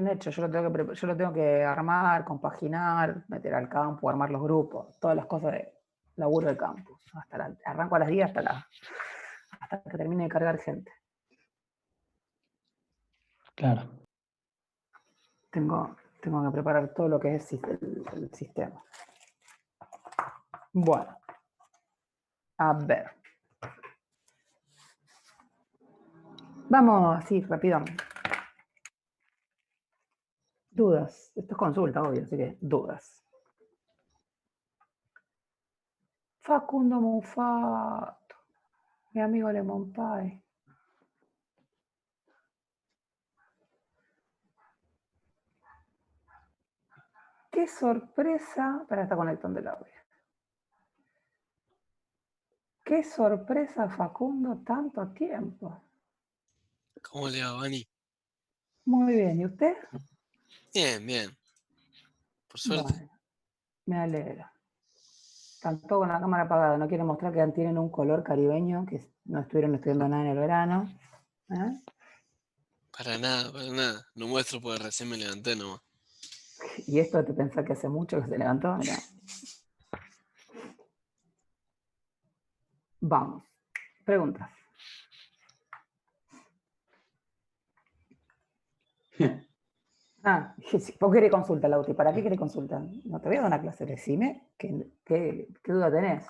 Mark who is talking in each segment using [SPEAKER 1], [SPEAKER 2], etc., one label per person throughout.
[SPEAKER 1] tienen hecho, yo lo tengo que armar, compaginar, meter al campo, armar los grupos, todas las cosas de laburo de campus. Arranco a las 10 hasta que termine de cargar gente.
[SPEAKER 2] Claro.
[SPEAKER 1] Tengo que preparar todo lo que es el sistema. Bueno, a ver. Vamos así, rápido. Dudas. Esto es consulta, obvio, así que dudas. Facundo Mufato, mi amigo Lemon Pie. Qué sorpresa. Para está conectando el audio. Qué sorpresa, Facundo, tanto tiempo.
[SPEAKER 3] ¿Cómo le va, Vani?
[SPEAKER 1] Muy bien, ¿y usted?
[SPEAKER 3] Bien, bien. Por suerte.
[SPEAKER 1] Bueno, me alegro. Están todos con la cámara apagada, no quieren mostrar que tienen un color caribeño, que no estuvieron estudiando nada en el verano. ¿Eh?
[SPEAKER 3] Para nada, para nada. No muestro porque recién me levanté nomás.
[SPEAKER 1] ¿Y esto te pensás que hace mucho que se levantó? Mirá. Vamos. Preguntas. Vos querés consulta, Lauti. ¿Para qué querés consulta? No te voy a dar una clase, decime. ¿Qué duda tenés?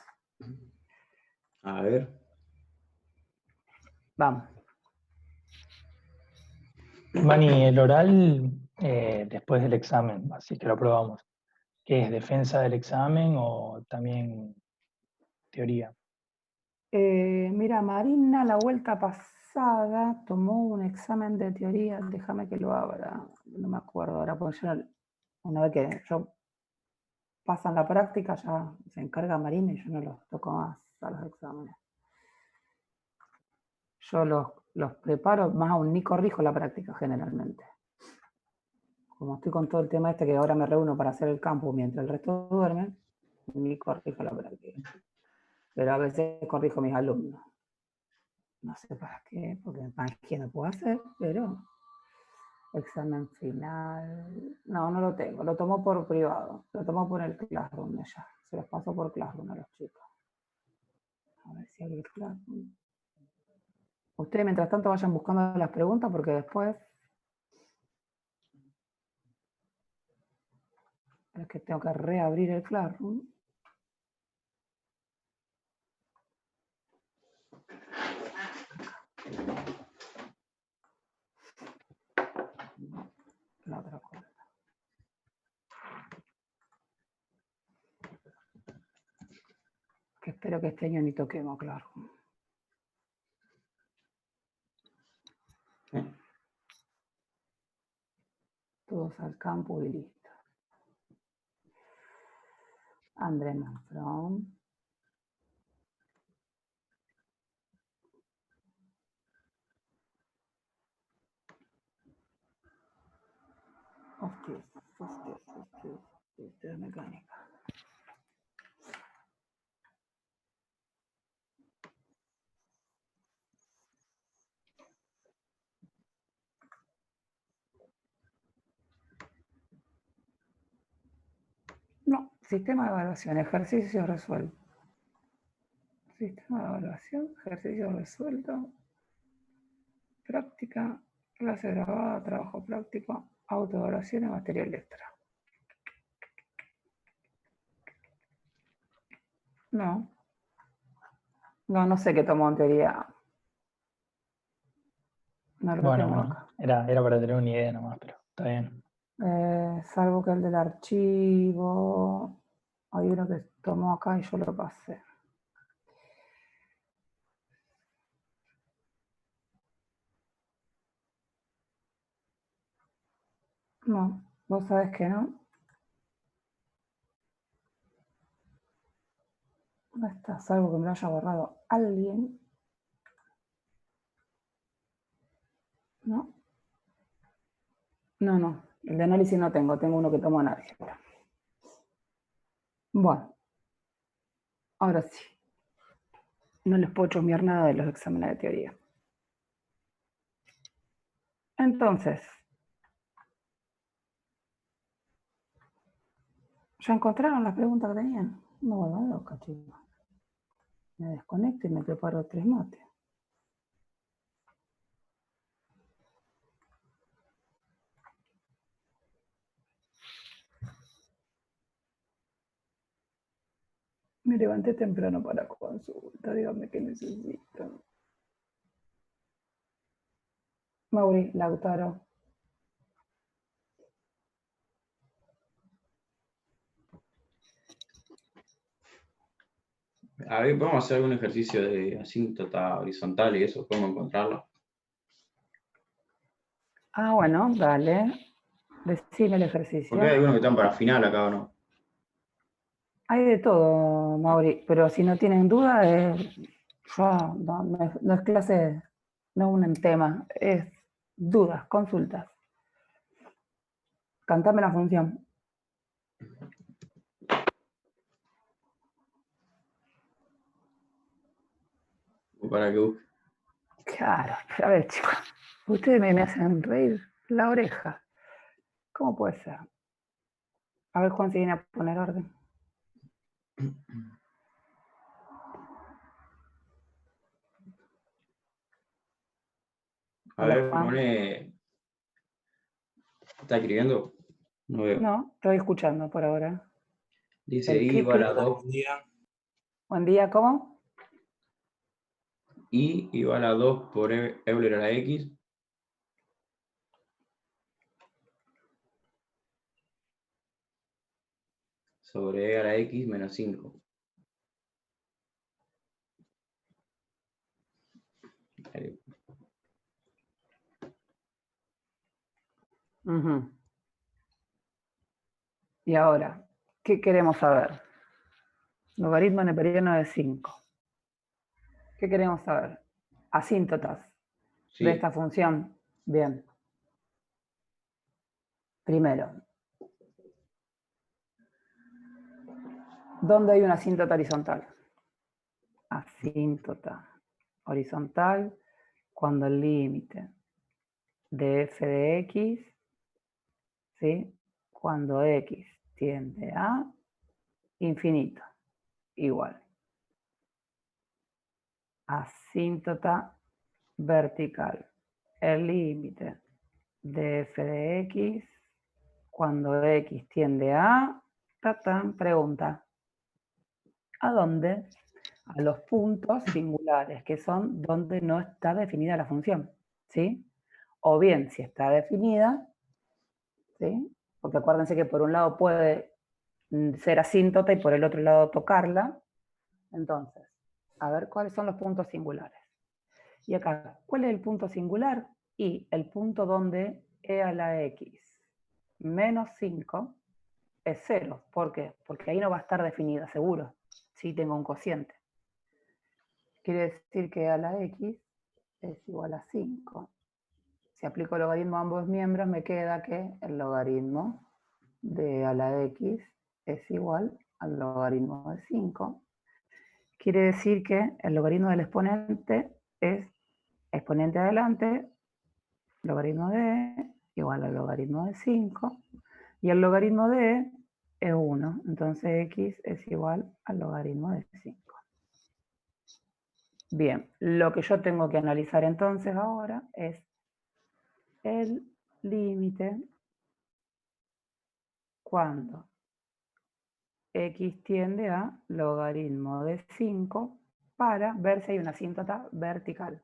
[SPEAKER 4] A ver.
[SPEAKER 1] Vamos.
[SPEAKER 2] Vani, el oral después del examen, así que lo probamos. ¿Qué es defensa del examen o también teoría?
[SPEAKER 1] Mira, Marina la vuelta pasada tomó un examen de teoría. Déjame que lo abra. No me acuerdo ahora, porque una vez que yo pasan la práctica, ya se encarga Marina y yo no los toco más a los exámenes. Yo los preparo, más aún ni corrijo la práctica generalmente. Como estoy con todo el tema este que ahora me reúno para hacer el campus mientras el resto duerme, ni corrijo la práctica. Pero a veces corrijo a mis alumnos. No sé para qué, porque más que no puedo hacer, pero examen final. No lo tengo, lo tomo por privado, lo tomo por el Classroom ya. Se los paso por Classroom a los chicos. A ver si abre el Classroom. Ustedes mientras tanto vayan buscando las preguntas porque después es que tengo que reabrir el Classroom. La otra cosa. Que espero que este año ni toquemos Classroom. Todos al campo y listo. André Manfrón. Hostia, mecánica. No, sistema de evaluación, ejercicio resuelto. Sistema de evaluación, ejercicio resuelto. Práctica, clase grabada, trabajo práctico, autoevaluación y material extra. No sé qué tomó en teoría. No lo tengo acá.
[SPEAKER 2] Era para tener una idea nomás, pero está bien.
[SPEAKER 1] Salvo que el del archivo, hay uno que tomó acá y yo lo pasé. No, vos sabés que no. No está, salvo que me lo haya borrado alguien. No. No. El de análisis no tengo uno que tomo en álgebra. Bueno. Ahora sí. No les puedo chusmear nada de los exámenes de teoría. Entonces, ¿Ya encontraron las preguntas que tenían? No vuelvan loca, chicos. Me desconecto y me preparo 3 mates. Me levanté temprano para consulta. Dígame qué necesito. Mauri, Lautaro.
[SPEAKER 4] A ver, vamos a hacer algún ejercicio de asíntota horizontal y eso, ¿podemos encontrarlo?
[SPEAKER 1] Ah, bueno, dale. Decime el ejercicio.
[SPEAKER 4] Porque hay algunos que están para final acá, ¿o no?
[SPEAKER 1] Hay de todo, Mauri, pero si no tienen duda, no es clase, no es un tema, es dudas, consultas. Cantame la función.
[SPEAKER 4] O para que busque.
[SPEAKER 1] Claro, a ver, chicos, ustedes me hacen reír la oreja. ¿Cómo puede ser? A ver, Juan, si viene a poner orden.
[SPEAKER 4] A
[SPEAKER 1] Hola,
[SPEAKER 4] ver,
[SPEAKER 1] Juan.
[SPEAKER 4] pone. ¿Está escribiendo? No veo.
[SPEAKER 1] No, estoy escuchando por ahora.
[SPEAKER 4] Dice
[SPEAKER 1] El
[SPEAKER 4] I
[SPEAKER 1] clip,
[SPEAKER 4] igual a
[SPEAKER 1] clip.
[SPEAKER 4] 2.
[SPEAKER 1] Buen día, ¿cómo?
[SPEAKER 4] I igual a 2 por Euler a la X. Sobre E a la X menos 5. Ahí.
[SPEAKER 1] Ujú. Y ahora, ¿qué queremos saber? Logaritmo neperiano de 5. ¿Qué queremos saber? Asíntotas
[SPEAKER 4] Sí.
[SPEAKER 1] de esta función. Bien. Primero, ¿dónde hay una asíntota horizontal? Asíntota horizontal cuando el límite de f de x, ¿sí? Cuando x tiende a infinito, igual. Asíntota vertical. El límite de f de x cuando x tiende a... Pregunta. ¿A dónde? A los puntos singulares, que son donde no está definida la función, ¿sí? O bien, si está definida, ¿sí? Porque acuérdense que por un lado puede ser asíntota y por el otro lado tocarla. Entonces, a ver cuáles son los puntos singulares. Y acá, ¿cuál es el punto singular? Y el punto donde e a la x menos 5 es 0. ¿Por qué? Porque ahí no va a estar definida, seguro. Sí, tengo un cociente. Quiere decir que a la x es igual a 5. Si aplico el logaritmo a ambos miembros, me queda que el logaritmo de a la x es igual al logaritmo de 5. Quiere decir que el logaritmo del exponente es exponente adelante, logaritmo de e igual al logaritmo de 5. Y el logaritmo de e es 1. Entonces x es igual al logaritmo de 5. Bien, lo que yo tengo que analizar entonces ahora es el límite cuando x tiende a logaritmo de 5 para ver si hay una asíntota vertical.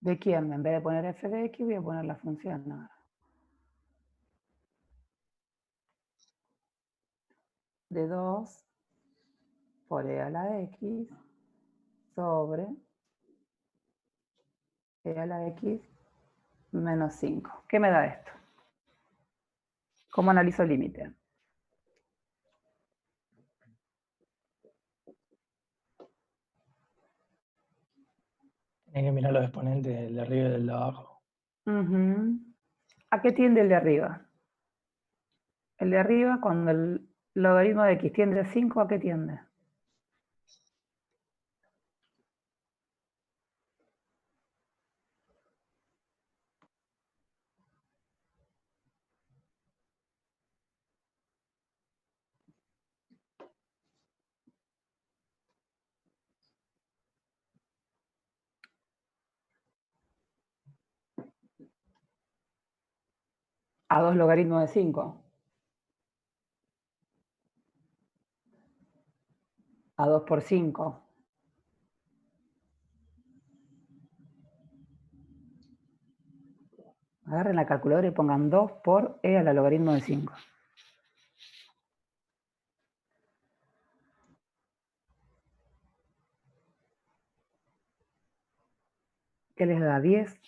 [SPEAKER 1] ¿De quién? En vez de poner f de x voy a poner la función ahora. De 2 por e a la x sobre e a la x menos 5. ¿Qué me da esto? ¿Cómo analizo el límite?
[SPEAKER 2] Tienen que mirar los exponentes del de arriba y del de abajo.
[SPEAKER 1] ¿A qué tiende el de arriba? El de arriba, cuando el logaritmo de x tiende a 5, ¿a qué tiende? A 2 logaritmo de 5. A 2 por 5. Agarren la calculadora y pongan 2 por e a la logaritmo de 5. ¿Qué les da? 10.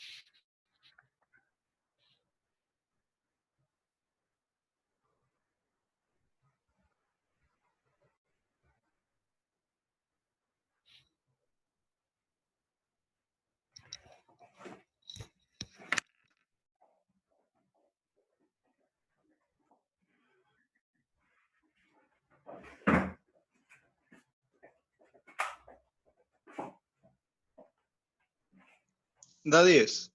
[SPEAKER 5] Da 10.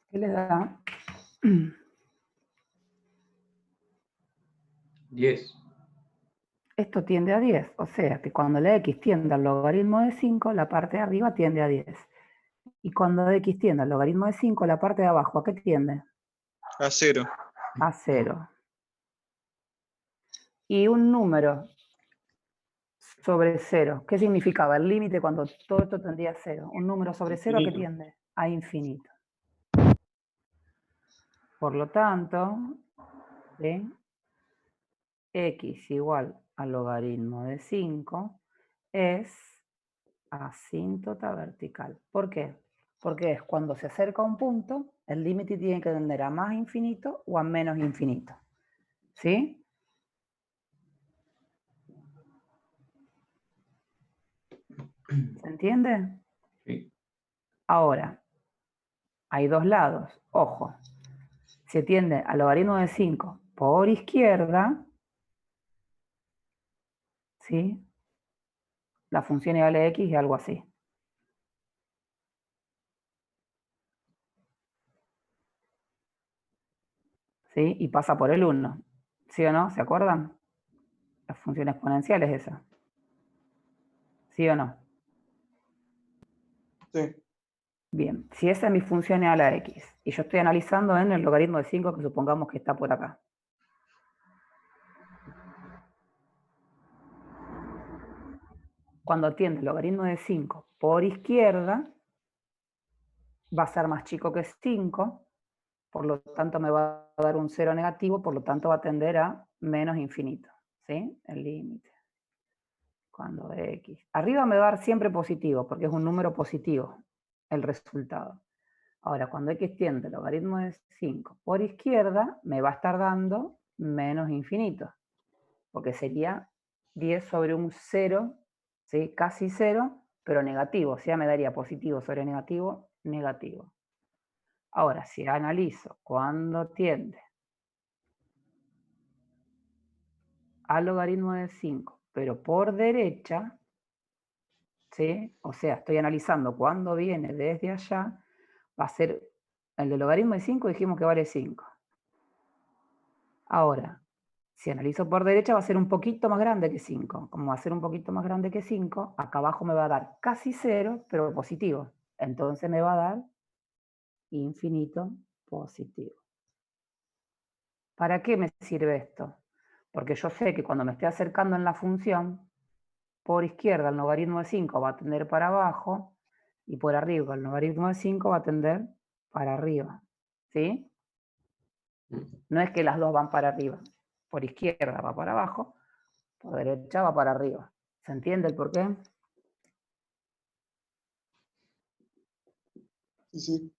[SPEAKER 1] ¿Qué les da?
[SPEAKER 4] 10.
[SPEAKER 1] Esto tiende a 10, o sea que cuando la x tiende al logaritmo de 5, la parte de arriba tiende a 10. Y cuando x tiende al logaritmo de 5, la parte de abajo, ¿a qué tiende?
[SPEAKER 5] A 0.
[SPEAKER 1] A 0. Y un número sobre 0, ¿qué significaba el límite cuando todo esto tendría a 0? Un número sobre 0, ¿a qué
[SPEAKER 4] Infinito.
[SPEAKER 1] tiende? A infinito. Por lo tanto, ¿sí? X igual al logaritmo de 5 es asíntota vertical. ¿Por qué? Porque es cuando se acerca a un punto, el límite tiene que tender a más infinito o a menos infinito. ¿Sí? ¿Se entiende?
[SPEAKER 4] Sí.
[SPEAKER 1] Ahora, hay dos lados. Ojo, se tiende al logaritmo de 5 por izquierda, ¿sí? La función igual a x es algo así. ¿Sí? Y pasa por el 1. ¿Sí o no? ¿Se acuerdan? La función exponencial es esa. ¿Sí o no?
[SPEAKER 5] Sí.
[SPEAKER 1] Bien, si esa es mi función igual a x, y yo estoy analizando en el logaritmo de 5, que supongamos que está por acá. Cuando tiende el logaritmo de 5 por izquierda, va a ser más chico que 5, por lo tanto me va a dar un 0 negativo, por lo tanto va a tender a menos infinito, ¿sí? El límite. Cuando x. Arriba me va a dar siempre positivo, porque es un número positivo el resultado. Ahora, cuando x tiende el logaritmo de 5 por izquierda, me va a estar dando menos infinito, porque sería 10 sobre un 0, ¿sí? Casi 0, pero negativo, o sea, me daría positivo sobre negativo, negativo. Ahora, si analizo cuando tiende al logaritmo de 5, pero por derecha, ¿sí? O sea, estoy analizando cuando viene desde allá, va a ser, el de logaritmo de 5 dijimos que vale 5. Ahora, si analizo por derecha va a ser un poquito más grande que 5. Como va a ser un poquito más grande que 5, acá abajo me va a dar casi 0, pero positivo. Entonces me va a dar infinito positivo. ¿Para qué me sirve esto? Porque yo sé que cuando me esté acercando en la función, por izquierda el logaritmo de 5 va a tender para abajo, y por arriba el logaritmo de 5 va a tender para arriba. ¿Sí? No es que las dos van para arriba. Por izquierda va para abajo, por derecha va para arriba. ¿Se entiende el porqué?
[SPEAKER 5] Sí.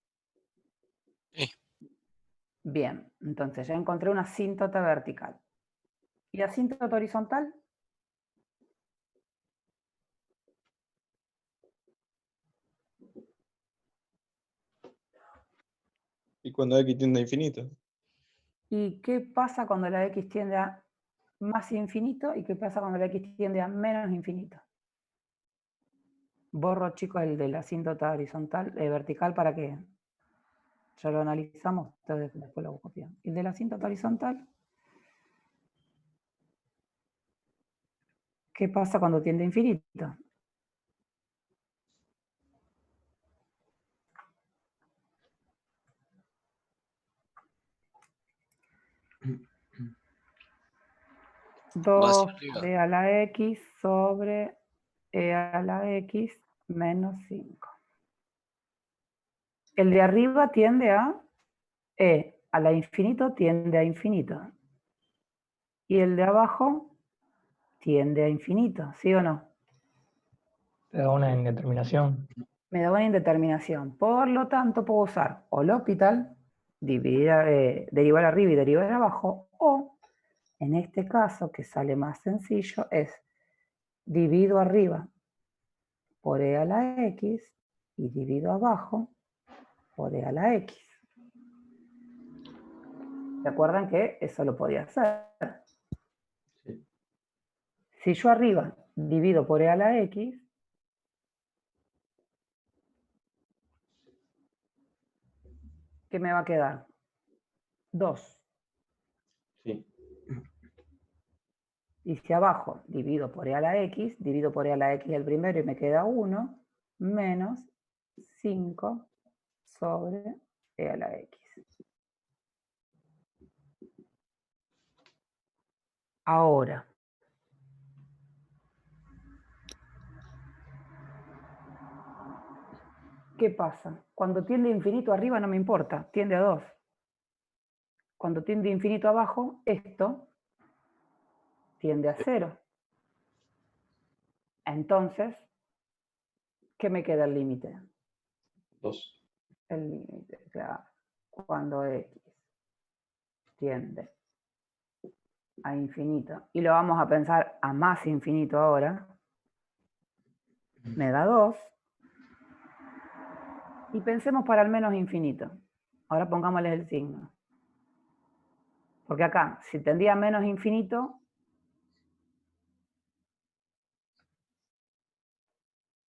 [SPEAKER 1] Bien, entonces ya encontré una asíntota vertical. ¿Y asíntota horizontal?
[SPEAKER 5] Y cuando x tiende a infinito.
[SPEAKER 1] ¿Y qué pasa cuando la x tiende a más infinito? ¿Y qué pasa cuando la x tiende a menos infinito? Borro, chicos, el de la asíntota horizontal, vertical, para que ya lo analizamos, ustedes después lo copian. El de la asíntota horizontal, ¿qué pasa cuando tiende a infinito?
[SPEAKER 3] Va hacia
[SPEAKER 1] 2
[SPEAKER 3] arriba.
[SPEAKER 1] d a la x sobre e a la x menos 5. El de arriba tiende a e a la infinito tiende a infinito. Y el de abajo tiende a infinito, ¿sí o no?
[SPEAKER 2] Te da una indeterminación.
[SPEAKER 1] Me da una indeterminación. Por lo tanto, puedo usar o L'Hopital, derivar arriba y derivar abajo, o, en este caso, que sale más sencillo, es divido arriba por e a la x y divido abajo por e a la x. ¿Se acuerdan que eso lo podía hacer?
[SPEAKER 4] Sí.
[SPEAKER 1] Si yo arriba divido por e a la x, ¿qué me va a quedar? 2.
[SPEAKER 4] Sí.
[SPEAKER 1] Y si abajo divido por e a la x, divido por e a la x el primero y me queda 1, menos 5 sobre e a la x. Ahora, ¿qué pasa? Cuando tiende a infinito arriba no me importa, tiende a 2. Cuando tiende a infinito abajo, esto tiende a 0. Entonces, ¿qué me queda el límite?
[SPEAKER 4] 2.
[SPEAKER 1] El límite, claro. Cuando x tiende a infinito, y lo vamos a pensar a más infinito ahora, me da 2. Y pensemos para el menos infinito. Ahora pongámosle el signo. Porque acá, si tendía a menos infinito,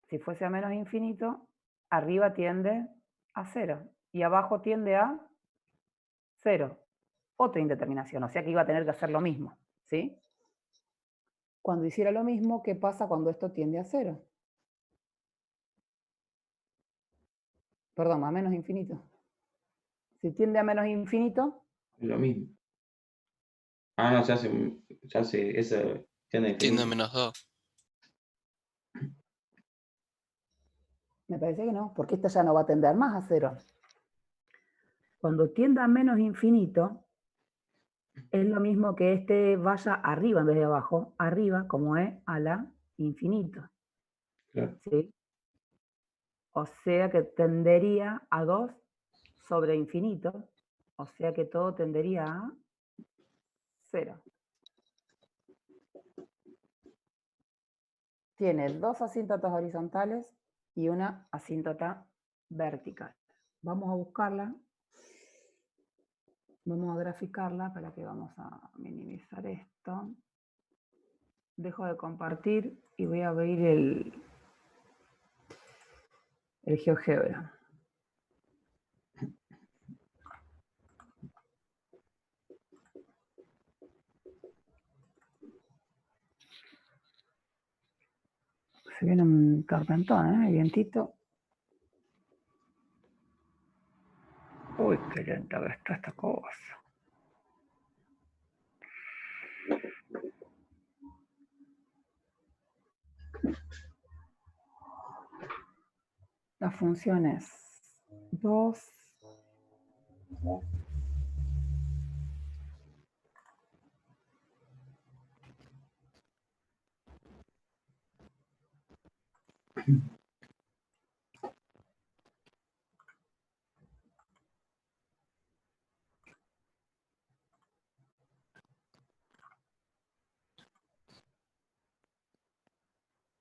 [SPEAKER 1] si fuese a menos infinito, arriba tiende a 0 y abajo tiende a 0. Otra indeterminación, o sea que iba a tener que hacer lo mismo, ¿sí? Cuando hiciera lo mismo, ¿qué pasa cuando esto tiende a 0? Perdón, a menos infinito. Si tiende a menos infinito,
[SPEAKER 4] Es lo mismo. Ah, no, se hace esa tienda de
[SPEAKER 3] Tiende a
[SPEAKER 4] infinito.
[SPEAKER 3] -2.
[SPEAKER 1] me parece que no, porque esta ya no va a tender más a 0. Cuando tienda a menos infinito, es lo mismo que este vaya arriba en vez de abajo, arriba como es a la infinito.
[SPEAKER 4] Claro.
[SPEAKER 1] ¿Sí? O sea que tendería a 2 sobre infinito, o sea que todo tendería a 0. Tiene 2 asíntotas horizontales y una asíntota vertical. Vamos a buscarla. Vamos a graficarla para que vamos a minimizar esto. Dejo de compartir y voy a abrir el GeoGebra. Se viene un tormentón, ¿eh? Vientito. Uy, qué lenta que está esta cosa. La función es 2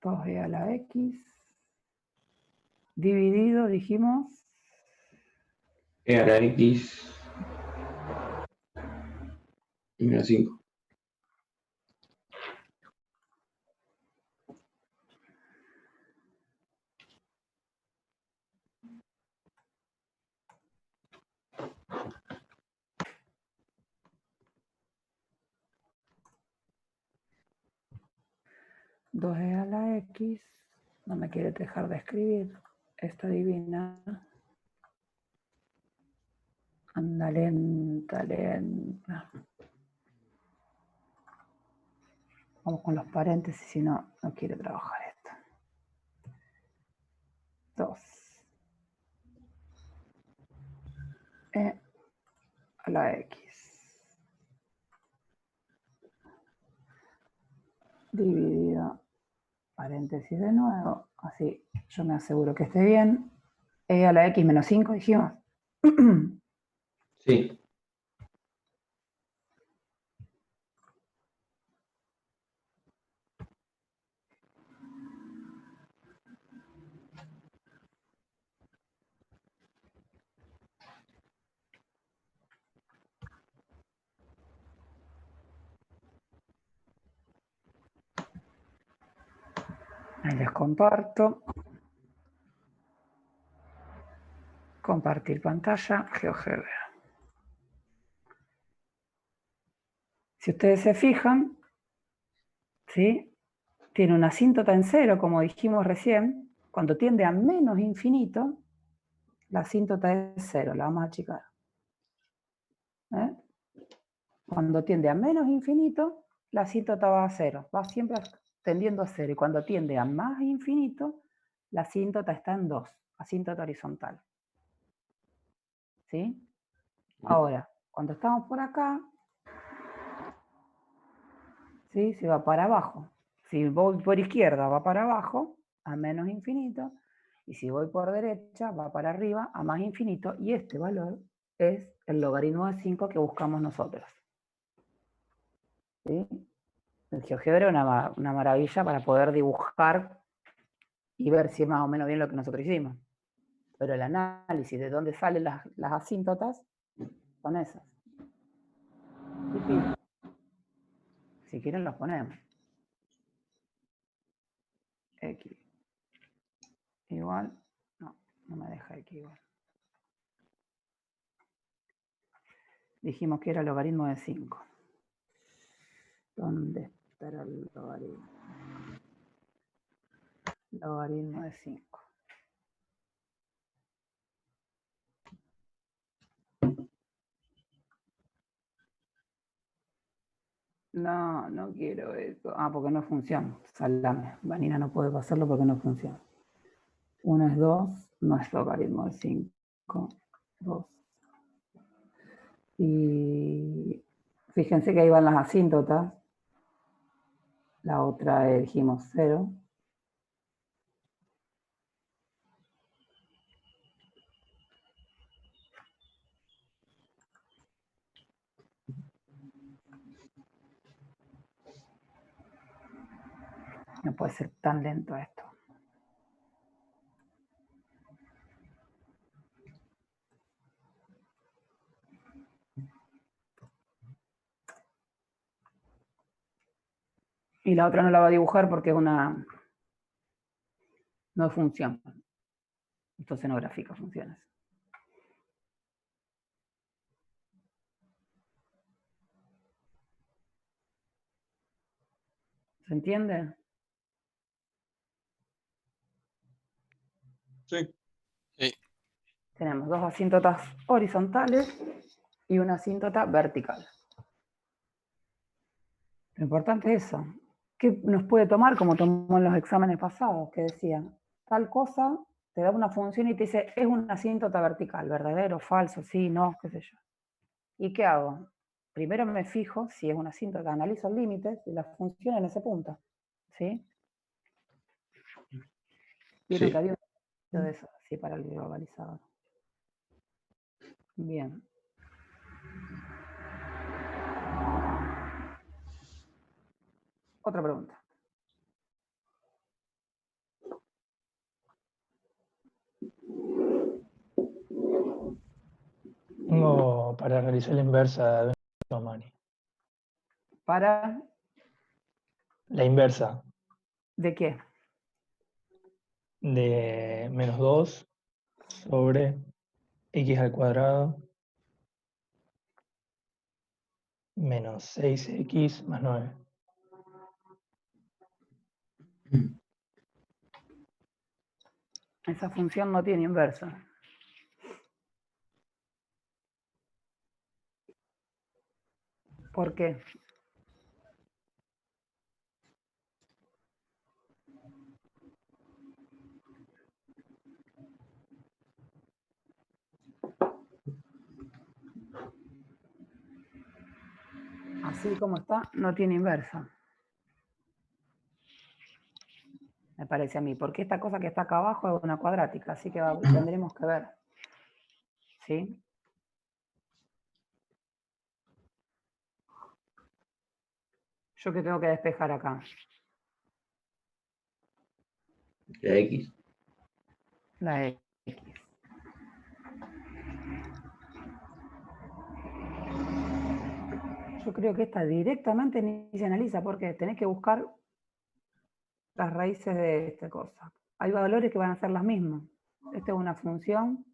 [SPEAKER 1] 2e a la x dividido, dijimos,
[SPEAKER 4] E a la X menos 5.
[SPEAKER 1] 2e a la x. No me quiere dejar de escribir. Esta divina. Anda lenta, lenta. Vamos con los paréntesis, si no, no quiere trabajar esto. 2. E a la x. Dividido, paréntesis de nuevo. Así yo me aseguro que esté bien. E a la x menos 5, dijimos.
[SPEAKER 4] Sí.
[SPEAKER 1] Ahí les comparto. Compartir pantalla, GeoGebra. Si ustedes se fijan, ¿sí? Tiene una asíntota en cero, como dijimos recién. Cuando tiende a menos infinito, la asíntota es cero, la vamos a achicar. ¿Eh? Cuando tiende a menos infinito, la asíntota va a cero, va siempre tendiendo a cero. Y cuando tiende a más infinito, la asíntota está en 2, asíntota horizontal. ¿Sí? Ahora, cuando estamos por acá, ¿sí? Se va para abajo. Si voy por izquierda, va para abajo, a menos infinito. Y si voy por derecha, va para arriba, a más infinito. Y este valor es el logaritmo de 5 que buscamos nosotros. ¿Sí? El GeoGebra es una maravilla para poder dibujar y ver si es más o menos bien lo que nosotros hicimos. Pero el análisis de dónde salen las asíntotas son esas. Si quieren los ponemos. X igual, no me deja X igual. Dijimos que era el logaritmo de 5. ¿Dónde estará el logaritmo? Logaritmo de 5. No, no quiero eso. Ah, porque no funciona. Salame. Vanina no puede pasarlo porque no funciona. 1 es 2, no es logaritmo de 5. 2. Y fíjense que ahí van las asíntotas. La otra dijimos 0. No puede ser tan lento esto. Y la otra no la va a dibujar porque es una... no es función. Entonces no grafica funciones. ¿Se entiende?
[SPEAKER 5] Sí.
[SPEAKER 3] Sí.
[SPEAKER 1] Tenemos dos asíntotas horizontales y una asíntota vertical. Lo importante es eso. ¿Qué nos puede tomar como tomó en los exámenes pasados? Que decían, tal cosa, te da una función y te dice, es una asíntota vertical, verdadero, falso, sí, no, qué sé yo. ¿Y qué hago? Primero me fijo si es una asíntota, analizo el límite de la función en ese punto. ¿Sí? Vieron
[SPEAKER 4] Sí.
[SPEAKER 1] que había un de eso, así para el globalizador. Bien. Otra pregunta.
[SPEAKER 2] Tengo para realizar la inversa de Mani.
[SPEAKER 1] ¿Para?
[SPEAKER 2] La inversa
[SPEAKER 1] ¿De qué?
[SPEAKER 2] de menos 2 sobre x al cuadrado menos 6x más 9.
[SPEAKER 1] Esa función no tiene inversa. ¿Por qué? Así como está, no tiene inversa. Me parece a mí. Porque esta cosa que está acá abajo es una cuadrática, así que tendremos que ver. ¿Sí? Yo que tengo que despejar acá.
[SPEAKER 4] La X.
[SPEAKER 1] La X. Yo creo que esta directamente ni se analiza porque tenés que buscar las raíces de esta cosa. Hay valores que van a ser las mismas. Esta es una función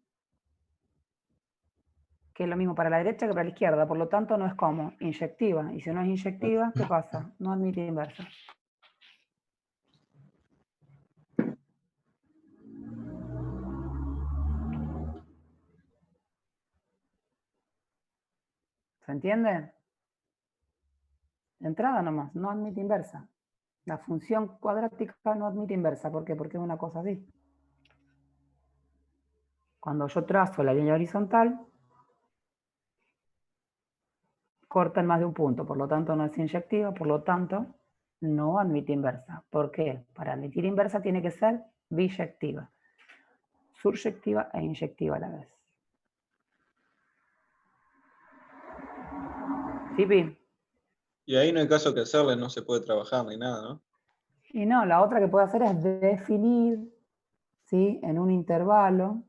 [SPEAKER 1] que es lo mismo para la derecha que para la izquierda, por lo tanto no es como inyectiva. Y si no es inyectiva, ¿qué pasa? No admite inversa. ¿Se entiende? De entrada nomás, no admite inversa. La función cuadrática no admite inversa. ¿Por qué? Porque es una cosa así. Cuando yo trazo la línea horizontal, corta en más de un punto, por lo tanto no es inyectiva, por lo tanto no admite inversa. ¿Por qué? Para admitir inversa tiene que ser biyectiva, suryectiva e inyectiva a la vez. ¿Sí, Pi?
[SPEAKER 5] Y ahí no hay caso que hacerle, no se puede trabajar ni nada, ¿no?
[SPEAKER 1] Y no, la otra que puedo hacer es definir, ¿sí?, en un intervalo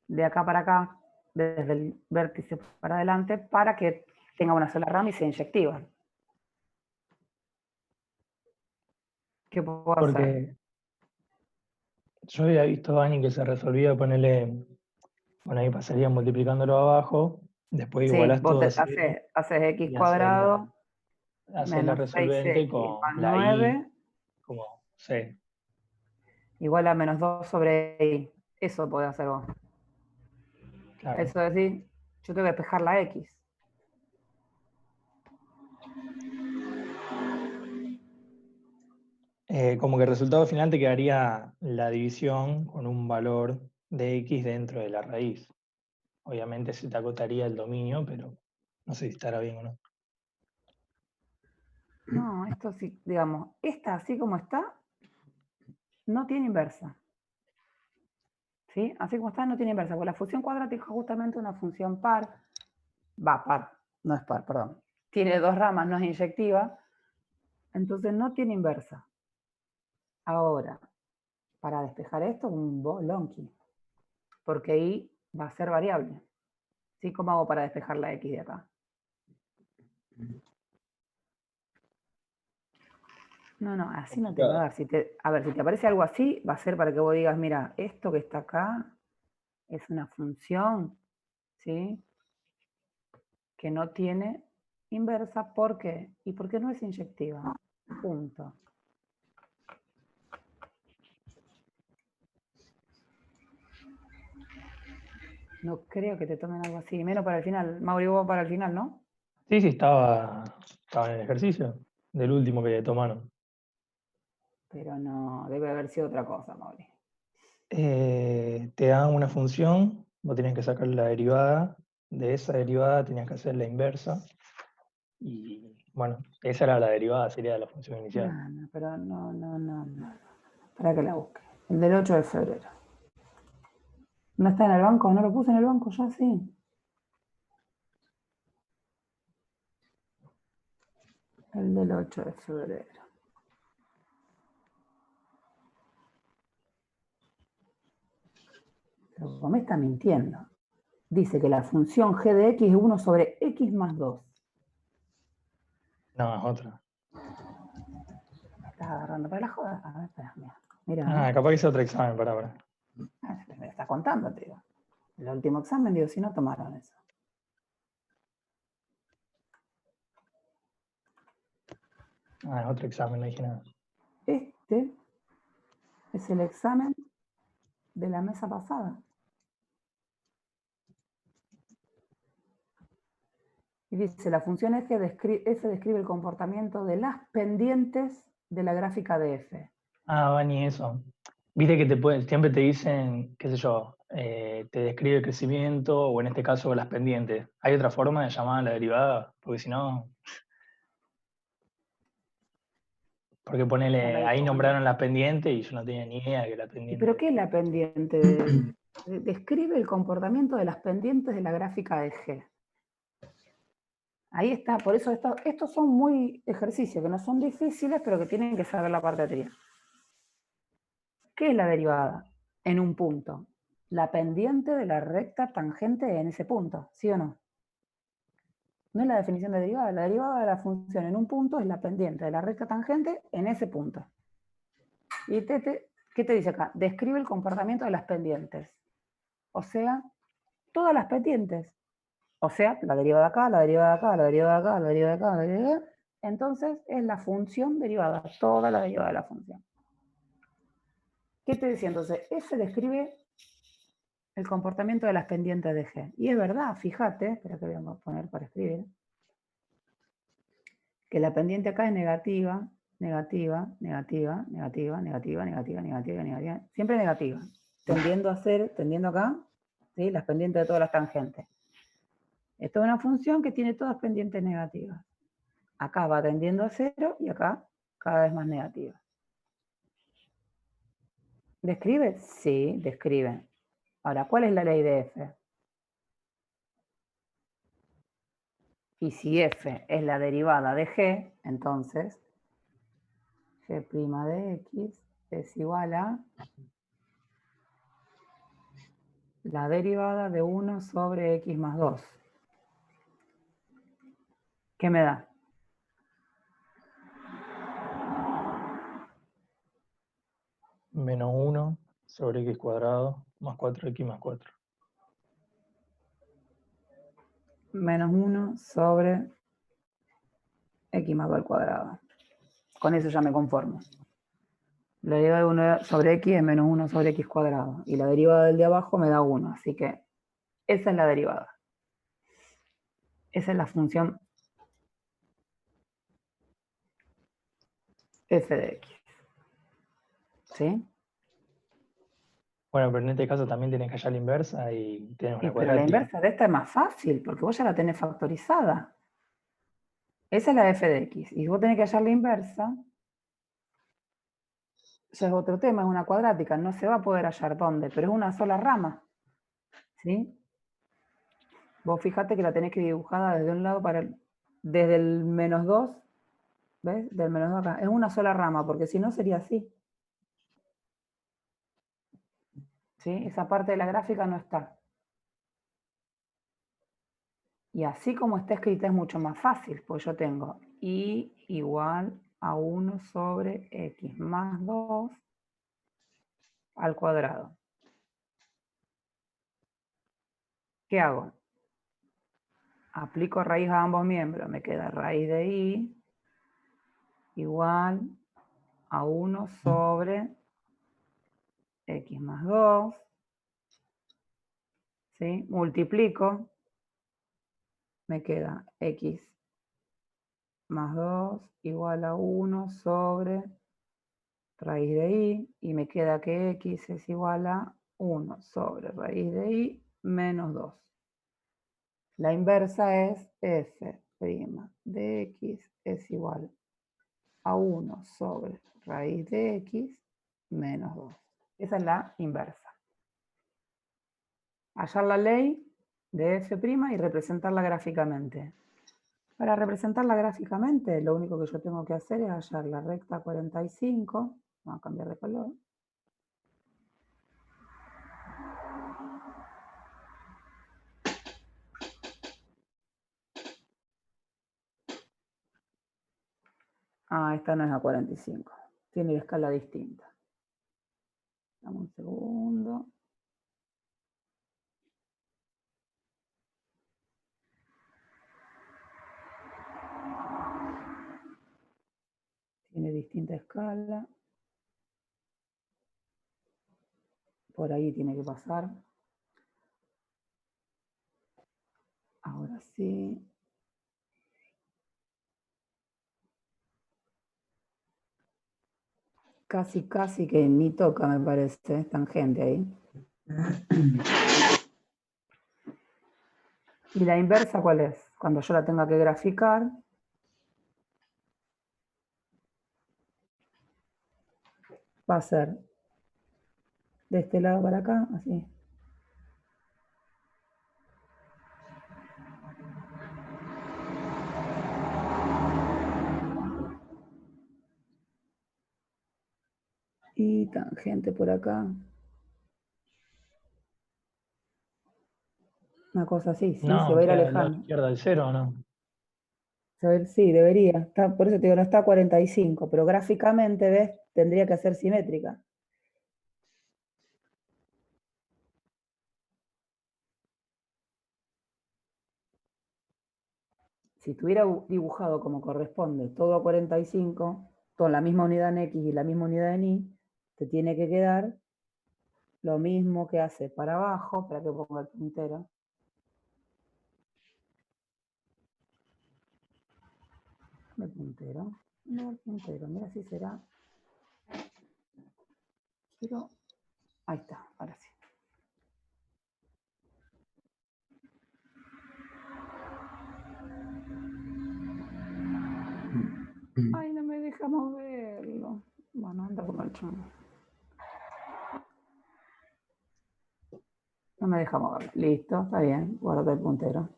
[SPEAKER 1] de acá para acá, desde el vértice para adelante, para que tenga una sola rama y sea inyectiva. ¿Qué puedo hacer?
[SPEAKER 2] Porque yo había visto a alguien que se resolvía ponerle, bueno, ahí pasaría multiplicándolo abajo, después
[SPEAKER 1] Sí,
[SPEAKER 2] igualas
[SPEAKER 1] vos
[SPEAKER 2] todo así
[SPEAKER 1] haces x
[SPEAKER 2] y
[SPEAKER 1] cuadrado
[SPEAKER 2] haces la
[SPEAKER 1] menos
[SPEAKER 2] resolvente
[SPEAKER 1] 6x
[SPEAKER 2] con
[SPEAKER 1] más
[SPEAKER 2] la i
[SPEAKER 1] 9
[SPEAKER 2] como c.
[SPEAKER 1] igual a menos 2 sobre i. Eso podés hacer vos.
[SPEAKER 2] Claro.
[SPEAKER 1] Eso es decir, yo tengo que despejar la x.
[SPEAKER 2] Como que el resultado final te quedaría la división con un valor de x dentro de la raíz. Obviamente se te acotaría el dominio, pero no sé si estará bien o no.
[SPEAKER 1] No, esto sí, digamos, esta así como está, no tiene inversa. ¿Sí? Así como está, no tiene inversa. Porque la función cuadrática es justamente una función par. Par, no es par, perdón. Tiene dos ramas, no es inyectiva. Entonces no tiene inversa. Ahora, para despejar esto, un bolonqui. Porque i va a ser variable. ¿Sí? ¿Cómo hago para despejar la x de acá? No, no, así no te va a dar. A ver, si te aparece algo así, va a ser para que vos digas, mira, esto que está acá es una función, ¿sí?, que no tiene inversa. ¿Por qué? Y porque no es inyectiva. Punto. No creo que te tomen algo así. Menos para el final. Mauri, vos para el final, ¿no?
[SPEAKER 2] Sí, sí, estaba en el ejercicio del último que tomaron.
[SPEAKER 1] Pero no, debe haber sido otra cosa, Mauri.
[SPEAKER 2] Te dan una función, vos tenés que sacar la derivada, de esa derivada tenías que hacer la inversa, y bueno, esa era la derivada, sería la función inicial.
[SPEAKER 1] No, no, pero no. Para que la busque. El del 8 de febrero. ¿No está en el banco? ¿No lo puse en el banco ya? Sí. El del 8 de febrero. Pero vos me está mintiendo. Dice que la función g de x es 1 sobre x más 2.
[SPEAKER 2] No, es otra.
[SPEAKER 1] Me estás agarrando para la joda. A ver, espera, mira.
[SPEAKER 2] Capaz que es otro examen, para.
[SPEAKER 1] Me está contando, tío. El último examen, digo, si no tomaron eso.
[SPEAKER 2] Es otro examen, no dije nada.
[SPEAKER 1] Este Es el examen de la mesa pasada. Y dice, la función f describe el comportamiento de las pendientes de la gráfica de f.
[SPEAKER 2] Ah, Vani, eso. Viste que siempre te dicen, qué sé yo, te describe el crecimiento, o en este caso las pendientes. ¿Hay otra forma de llamar a la derivada? Porque si no. Porque ponele, ahí nombraron la pendiente y yo no tenía ni idea que la
[SPEAKER 1] ¿Y
[SPEAKER 2] pendiente.
[SPEAKER 1] pero qué es la pendiente? Describe el comportamiento de las pendientes de la gráfica de G. Ahí está, por eso estos son muy ejercicios, que no son difíciles, pero que tienen que saber la parte de teoría. ¿Qué es la derivada? En un punto. La pendiente de la recta tangente en ese punto, ¿sí o no? No es la definición de derivada. La derivada de la función en un punto es la pendiente de la recta tangente en ese punto. ¿Y qué te dice acá? Describe el comportamiento de las pendientes. O sea, todas las pendientes. O sea, la derivada de acá, la derivada de acá, la derivada de acá, la derivada de acá, la derivada de acá. Entonces es la función derivada, toda la derivada de la función. ¿Qué te decía entonces? F describe el comportamiento de las pendientes de G. Y es verdad, fíjate, espera que voy a poner para escribir, que la pendiente acá es negativa, negativa, negativa, negativa, negativa, negativa, negativa, negativa, siempre negativa. Tendiendo acá, ¿sí? Las pendientes de todas las tangentes. Esto es una función que tiene todas pendientes negativas. Acá va tendiendo a cero y acá cada vez más negativa. ¿Describe? Sí, describe. Ahora, ¿cuál es la ley de F? Y si F es la derivada de G, entonces G' de X es igual a la derivada de 1 sobre X más 2. ¿Qué me da?
[SPEAKER 2] Menos 1 sobre x cuadrado más 4x más 4.
[SPEAKER 1] Menos 1 sobre X más 2 al cuadrado. Con eso ya me conformo. La derivada de 1 sobre X es menos 1 sobre X cuadrado. Y la derivada del de abajo me da 1. Así que esa es la derivada. Esa es la función f de X. ¿Sí?
[SPEAKER 2] Bueno, pero en este caso también tenés que hallar la inversa y tenés una
[SPEAKER 1] Pero la
[SPEAKER 2] cuadrática.
[SPEAKER 1] inversa de esta es más fácil, porque vos ya la tenés factorizada. Esa es la f de X. Y vos tenés que hallar la inversa. Ya es otro tema, es una cuadrática. No se va a poder hallar dónde, pero es una sola rama. ¿Sí? Vos fíjate que la tenés que dibujada desde un lado desde el menos 2, ¿ves? Del menos 2 acá. Es una sola rama, porque si no sería así. ¿Sí? Esa parte de la gráfica no está. Y así como está escrita es mucho más fácil, pues yo tengo y igual a 1 sobre x más 2 al cuadrado. ¿Qué hago? Aplico raíz a ambos miembros, me queda raíz de y igual a 1 sobre x más 2, ¿sí? Multiplico, me queda x más 2 igual a 1 sobre raíz de y me queda que x es igual a 1 sobre raíz de y menos 2. La inversa es f' de x es igual a 1 sobre raíz de x menos 2. Esa es la inversa. Hallar la ley de f' y representarla gráficamente. Para representarla gráficamente, lo único que yo tengo que hacer es hallar la recta 45. Vamos a cambiar de color. Ah, esta no es a 45. Tiene la escala distinta. Dame un segundo. Tiene distinta escala. por ahí tiene que pasar. Ahora sí. Casi, casi que ni toca, me parece, tangente ahí. ¿Y la inversa cuál es? Cuando yo la tenga que graficar. Va a ser de este lado para acá, así. Y tangente por acá. Una cosa así, sí, se va
[SPEAKER 2] No,
[SPEAKER 1] a ir
[SPEAKER 2] queda del lado
[SPEAKER 1] alejando.
[SPEAKER 2] izquierdo del 0, ¿o no?
[SPEAKER 1] Sí, debería. Por eso te digo, no está a 45, pero gráficamente, ¿ves? Tendría que ser simétrica. Si estuviera dibujado como corresponde, todo a 45, con la misma unidad en X y la misma unidad en Y, te tiene que quedar lo mismo que hace para abajo, para que ponga el puntero. El puntero. No, el puntero. Mira si será. Quiero. Ahí está, ahora sí. Ay, no me deja moverlo. Bueno, anda como el chongo. No me deja moverlo. Listo, está bien. Guarda el puntero.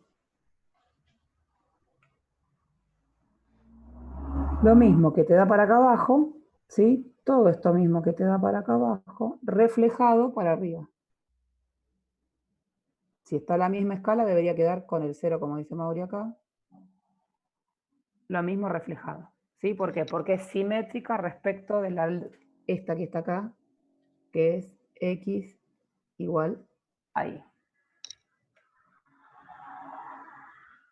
[SPEAKER 1] Lo mismo que te da para acá abajo, ¿sí? Todo esto mismo que te da para acá abajo, reflejado para arriba. Si está a la misma escala, debería quedar con el 0, como dice Mauri acá. Lo mismo reflejado. ¿Sí? ¿Por qué? Porque es simétrica respecto de esta que está acá, que es X igual a Y.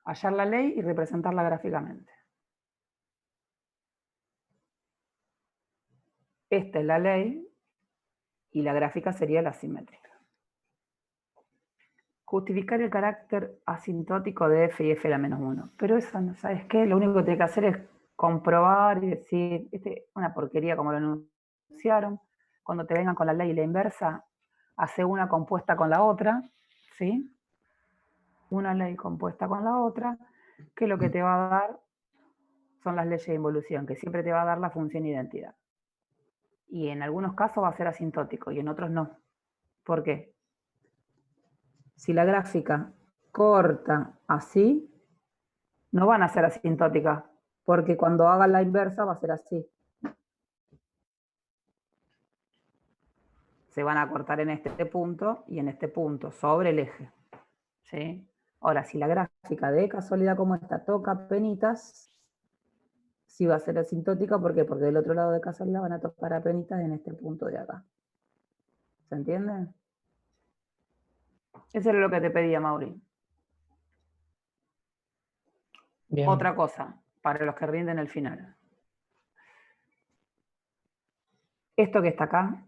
[SPEAKER 1] Hallar la ley y representarla gráficamente. Esta es la ley y la gráfica sería la simétrica. Justificar el carácter asintótico de f y f a la menos 1. Pero eso, ¿no sabes qué? Lo único que tiene que hacer es comprobar y decir, una porquería como lo anunciaron. Cuando te vengan con la ley y la inversa, hace una compuesta con la otra, ¿sí? Una ley compuesta con la otra, que lo que te va a dar son las leyes de involución, que siempre te va a dar la función identidad. Y en algunos casos va a ser asintótico y en otros no. ¿Por qué? Si la gráfica corta así, no van a ser asintóticas, porque cuando hagan la inversa va a ser así. Se van a cortar en este punto y en este punto, sobre el eje. ¿Sí? Ahora, si la gráfica de casualidad como esta toca penitas, sí va a ser asintótica, ¿por qué? Porque del otro lado de casualidad van a tocar a penitas en este punto de acá. ¿Se entiende? Eso era lo que te pedía, Mauri.
[SPEAKER 2] Bien.
[SPEAKER 1] Otra cosa, para los que rinden el final. Esto que está acá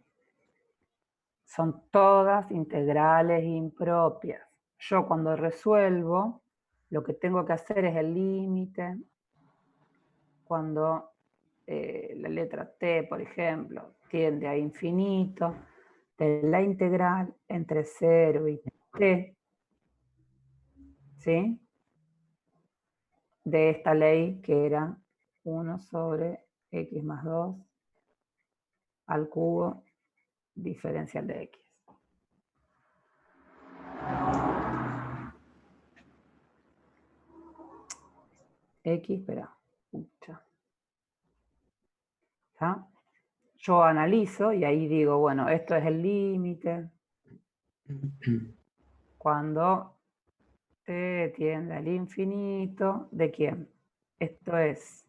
[SPEAKER 1] son todas integrales impropias. Yo cuando resuelvo, lo que tengo que hacer es el límite. Cuando la letra t, por ejemplo, tiende a infinito, de la integral entre 0 y t, ¿sí? De esta ley que era 1 sobre x más 2 al cubo diferencial de x. X, espera, pucha. ¿Ya? Yo analizo y ahí digo, bueno, esto es el límite. Cuando t tiende al infinito, ¿de quién? Esto es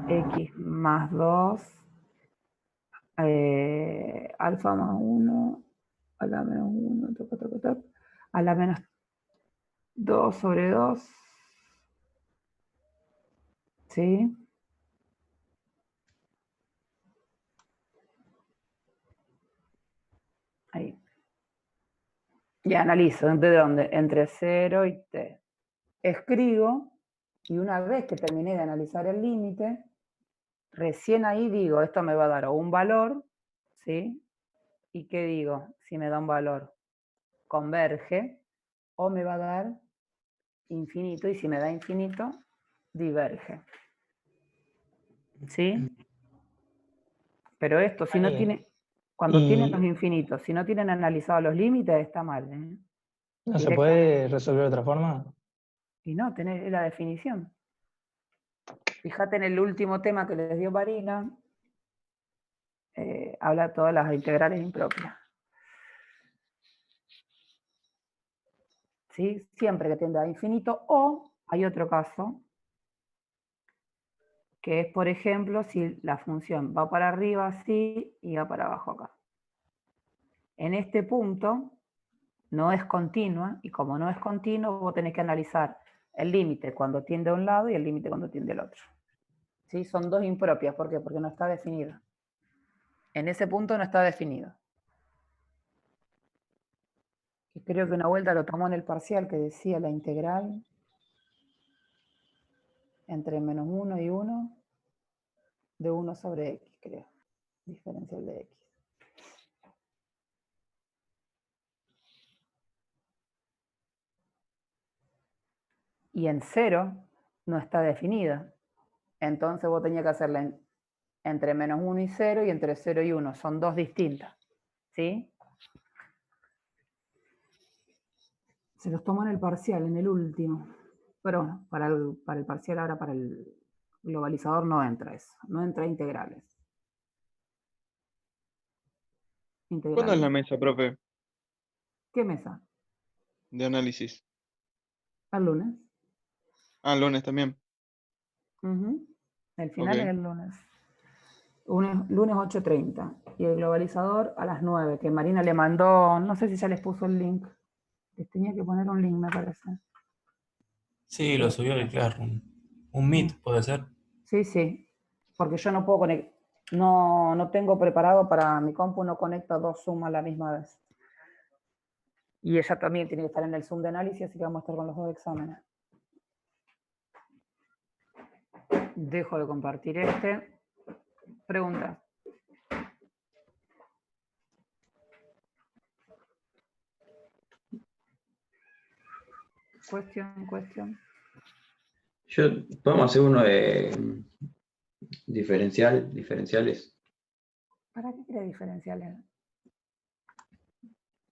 [SPEAKER 1] x más 2, alfa más 1, a la menos 1, a la menos 2 sobre 2, ¿sí? Ahí. Y analizo, ¿de dónde? Entre 0 y t. Escribo, y una vez que terminé de analizar el límite, recién ahí digo, esto me va a dar o un valor, ¿sí? ¿Y qué digo? Si me da un valor, converge, o me va a dar infinito, y si me da infinito, diverge. ¿Sí? Pero esto, si no
[SPEAKER 2] Ahí.
[SPEAKER 1] tiene, cuando tienen los
[SPEAKER 2] Y
[SPEAKER 1] infinitos, si no tienen analizados los límites, está mal, ¿eh?
[SPEAKER 2] no se
[SPEAKER 1] Directamente.
[SPEAKER 2] puede resolver de otra forma.
[SPEAKER 1] Y no, tenés la definición. Fíjate en el último tema que les dio Marina, habla de todas las integrales impropias. ¿Sí? Siempre que tienda a infinito, o hay otro caso, que es, por ejemplo, si la función va para arriba así y va para abajo acá. En este punto no es continua, y como no es continuo, vos tenés que analizar el límite cuando tiende a un lado y el límite cuando tiende al otro. ¿Sí? Son dos impropias, ¿por qué? Porque no está definido. En ese punto no está definido. Y creo que una vuelta lo tomó en el parcial que decía la integral entre menos 1 y 1 de 1 sobre x, creo. Diferencial de x. Y en 0 no está definida. Entonces vos tenías que hacerla entre menos 1 y 0 y entre 0 y 1. Son dos distintas. ¿Sí? Se los tomó en el parcial, en el último. Pero bueno, para el parcial ahora, para el globalizador no entra eso. No entra integrales.
[SPEAKER 5] ¿Cuándo es la
[SPEAKER 1] Integrales.
[SPEAKER 5] mesa, profe,
[SPEAKER 1] ¿Qué mesa?
[SPEAKER 5] de análisis?
[SPEAKER 1] El lunes.
[SPEAKER 5] Ah, lunes también.
[SPEAKER 1] El final es
[SPEAKER 5] Ok.
[SPEAKER 1] el lunes. Lunes 8:30. Y el globalizador a las 9, que Marina le mandó, no sé si ya les puso el link. Les tenía que poner un link, me parece.
[SPEAKER 6] Sí, lo subió el Classroom. Un Meet, puede ser.
[SPEAKER 1] Sí, sí. Porque yo no puedo conectar. No tengo preparado para mi compu, no conecta dos Zoom a la misma vez. Y ella también tiene que estar en el Zoom de análisis, así que vamos a estar con los dos exámenes. Dejo de compartir este. Preguntas. Cuestión.
[SPEAKER 4] Podemos hacer uno de diferenciales,
[SPEAKER 1] ¿Para qué quiere diferenciales?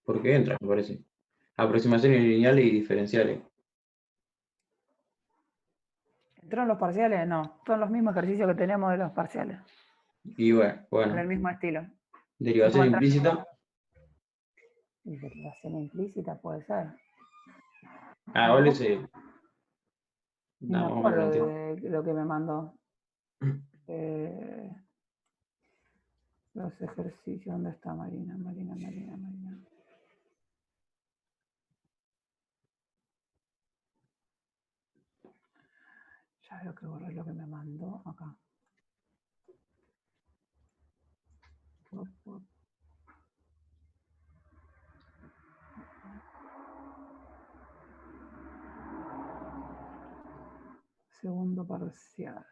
[SPEAKER 4] porque entra, me parece. Aproximaciones lineales y diferenciales.
[SPEAKER 1] ¿Entró en los parciales? No. Son los mismos ejercicios que tenemos de los parciales.
[SPEAKER 4] Y
[SPEAKER 1] En el
[SPEAKER 4] bueno,
[SPEAKER 1] mismo estilo. No
[SPEAKER 4] derivación
[SPEAKER 1] va a entrar
[SPEAKER 4] implícita.
[SPEAKER 1] ninguno. Y derivación implícita puede ser.
[SPEAKER 4] ¿Cuál es el?
[SPEAKER 1] Ni me
[SPEAKER 4] No, más o menos lo
[SPEAKER 1] acuerdo
[SPEAKER 4] entiendo.
[SPEAKER 1] de lo que me mandó. Los ejercicios. ¿Dónde está Marina? Ya veo que borré lo que me mandó acá. Segundo parcial.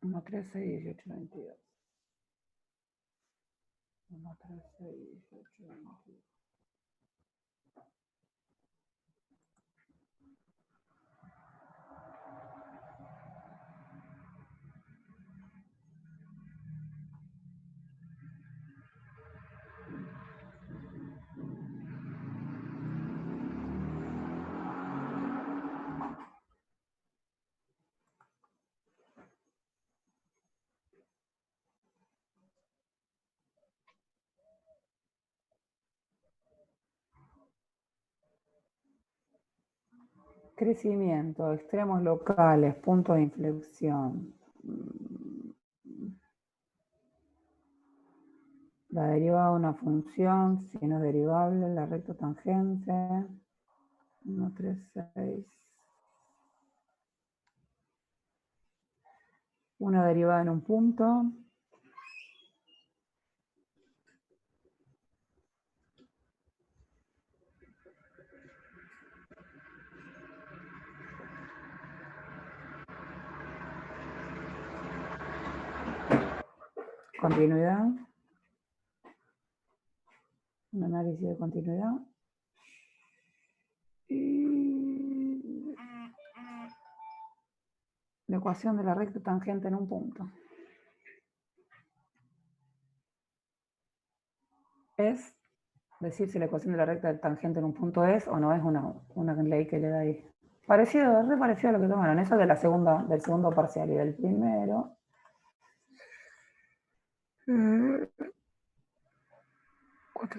[SPEAKER 1] 1, 3, 6, 18, 22. 1, 3, 6, 18, 22. Crecimiento, extremos locales, punto de inflexión. La derivada de una función, si no es derivable, la recta tangente. 1, 3, 6. Una derivada en un punto. Continuidad. Un análisis de continuidad. Y la ecuación de la recta tangente en un punto. Es decir si la ecuación de la recta tangente en un punto es o no es una ley que le da ahí. Parecido, re parecido a lo que tomaron. Eso de la segunda, del segundo parcial y del primero. 4,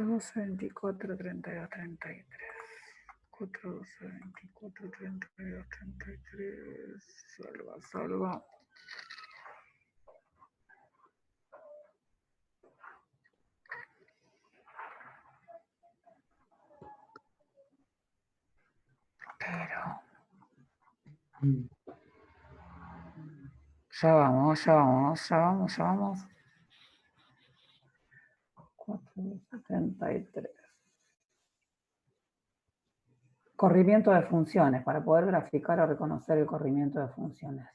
[SPEAKER 1] 12, 24, 32, 33. 4, 12, 24, 32, 33. Salva. Pero ya vamos. 473. Corrimiento de funciones, para poder graficar o reconocer el corrimiento de funciones.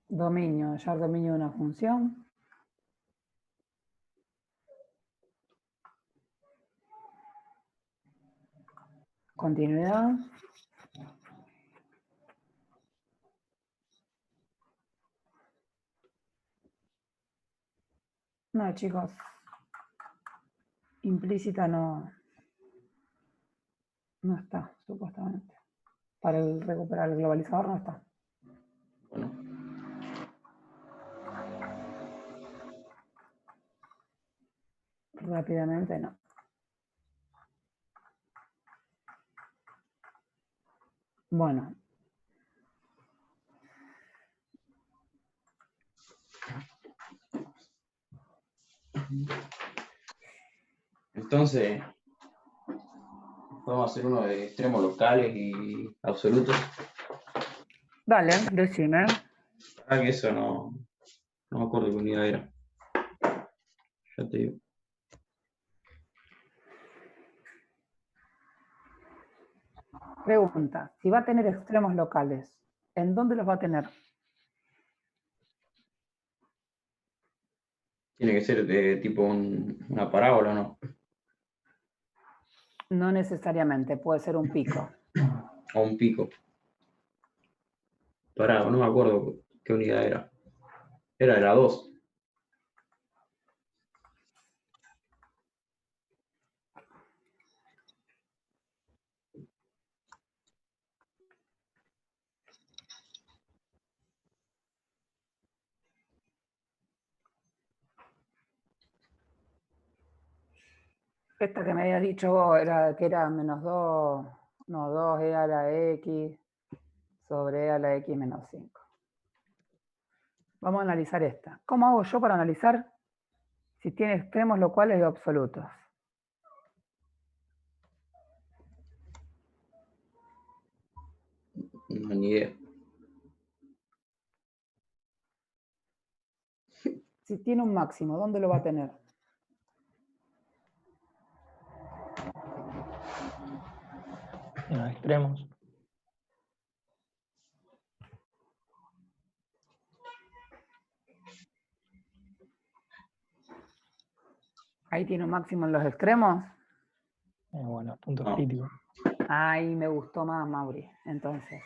[SPEAKER 1] Dominio, hallar dominio de una función. Continuidad. No, chicos. Implícita no está, supuestamente. Para recuperar el globalizador no está.
[SPEAKER 4] Bueno.
[SPEAKER 1] Rápidamente no. Bueno.
[SPEAKER 4] Entonces, podemos hacer uno de extremos locales y absolutos.
[SPEAKER 1] Dale, decime.
[SPEAKER 4] Ah, que eso no me acuerdo qué unidad era. Ya te digo.
[SPEAKER 1] Pregunta, si va a tener extremos locales, ¿en dónde los va a tener?
[SPEAKER 4] Tiene que ser de tipo una parábola, ¿no?
[SPEAKER 1] No necesariamente, puede ser un pico.
[SPEAKER 4] O un pico. Pará, no me acuerdo qué unidad era. Era de la 2.
[SPEAKER 1] Esta que me había dicho era que era menos 2, no, 2e a la x sobre e a la x menos 5. Vamos a analizar esta. ¿Cómo hago yo para analizar si tiene extremos locales y absolutos?
[SPEAKER 4] No, ni idea.
[SPEAKER 1] Si tiene un máximo, ¿dónde lo va a tener?
[SPEAKER 2] En los extremos.
[SPEAKER 1] Ahí tiene un máximo en los extremos.
[SPEAKER 2] Bueno, puntos
[SPEAKER 4] No.
[SPEAKER 2] críticos.
[SPEAKER 1] Ahí me gustó más, Mauri. Entonces,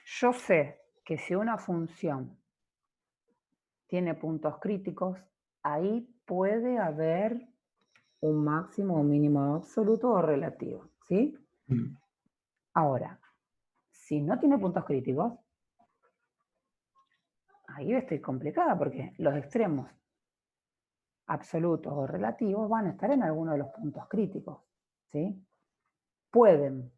[SPEAKER 1] yo sé que si una función tiene puntos críticos, ahí puede haber un máximo o mínimo absoluto o relativo, ¿sí? Ahora, si no tiene puntos críticos, ahí estoy complicada porque los extremos absolutos o relativos van a estar en alguno de los puntos críticos, ¿sí? Pueden.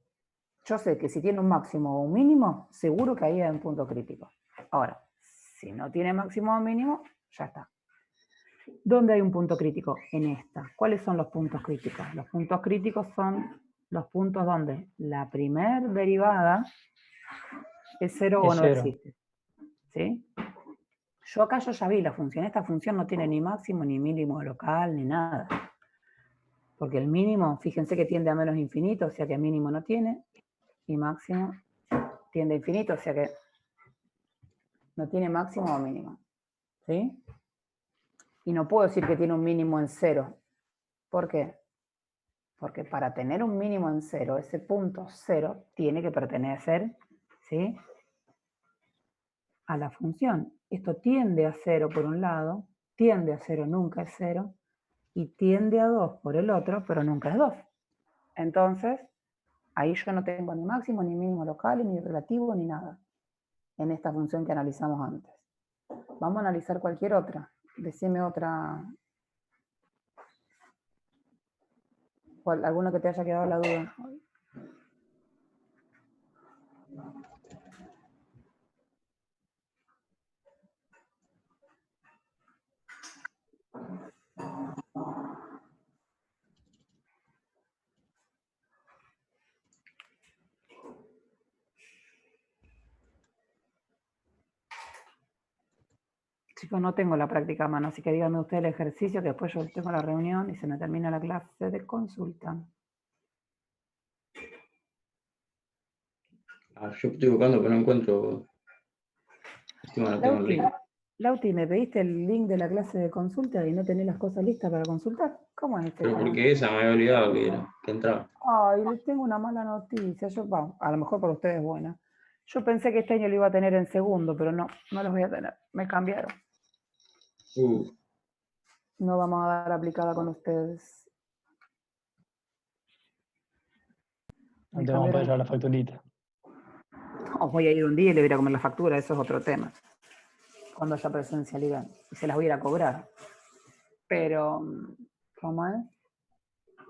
[SPEAKER 1] Yo sé que si tiene un máximo o un mínimo, seguro que ahí hay un punto crítico. Ahora, si no tiene máximo o mínimo, ya está. ¿Dónde hay un punto crítico? En esta. ¿Cuáles son los puntos críticos? Los puntos críticos son los puntos donde la primer derivada es cero o no
[SPEAKER 2] cero.
[SPEAKER 1] existe. ¿Sí? Yo acá ya vi la función. Esta función no tiene ni máximo, ni mínimo local, ni nada. Porque el mínimo, fíjense que tiende a menos infinito, o sea que mínimo no tiene. Y máximo tiende a infinito, o sea que no tiene máximo o mínimo. ¿Sí? Y no puedo decir que tiene un mínimo en 0. ¿Por qué? Porque para tener un mínimo en 0, ese punto 0 tiene que pertenecer, ¿sí?, a la función. Esto tiende a 0 por un lado, tiende a 0, nunca es 0, y tiende a 2 por el otro, pero nunca es 2. Entonces, ahí yo no tengo ni máximo, ni mínimo local, ni relativo, ni nada, en esta función que analizamos antes. Vamos a analizar cualquier otra. Decime otra, alguna que te haya quedado la duda. Chicos, no tengo la práctica a mano, así que díganme ustedes el ejercicio, que después yo tengo la reunión y se me termina la clase de consulta.
[SPEAKER 4] Yo estoy buscando, pero no encuentro. Encima no tengo el link.
[SPEAKER 1] Lauti, ¿me pediste el link de la clase de consulta y no tenés las cosas listas para consultar? ¿Cómo es este
[SPEAKER 4] Pero
[SPEAKER 1] tema?
[SPEAKER 4] porque esa me había olvidado que entraba.
[SPEAKER 1] Ay, les tengo una mala noticia. A lo mejor para ustedes es buena. Yo pensé que este año lo iba a tener en segundo, pero no los voy a tener. Me cambiaron. No vamos a dar aplicada con ustedes.
[SPEAKER 2] No te vamos a poder llevar la facturita.
[SPEAKER 1] No, voy a ir un día y le voy a comer la factura, eso es otro tema. Cuando haya presencialidad. Y se las voy a ir a cobrar. Pero, ¿cómo es?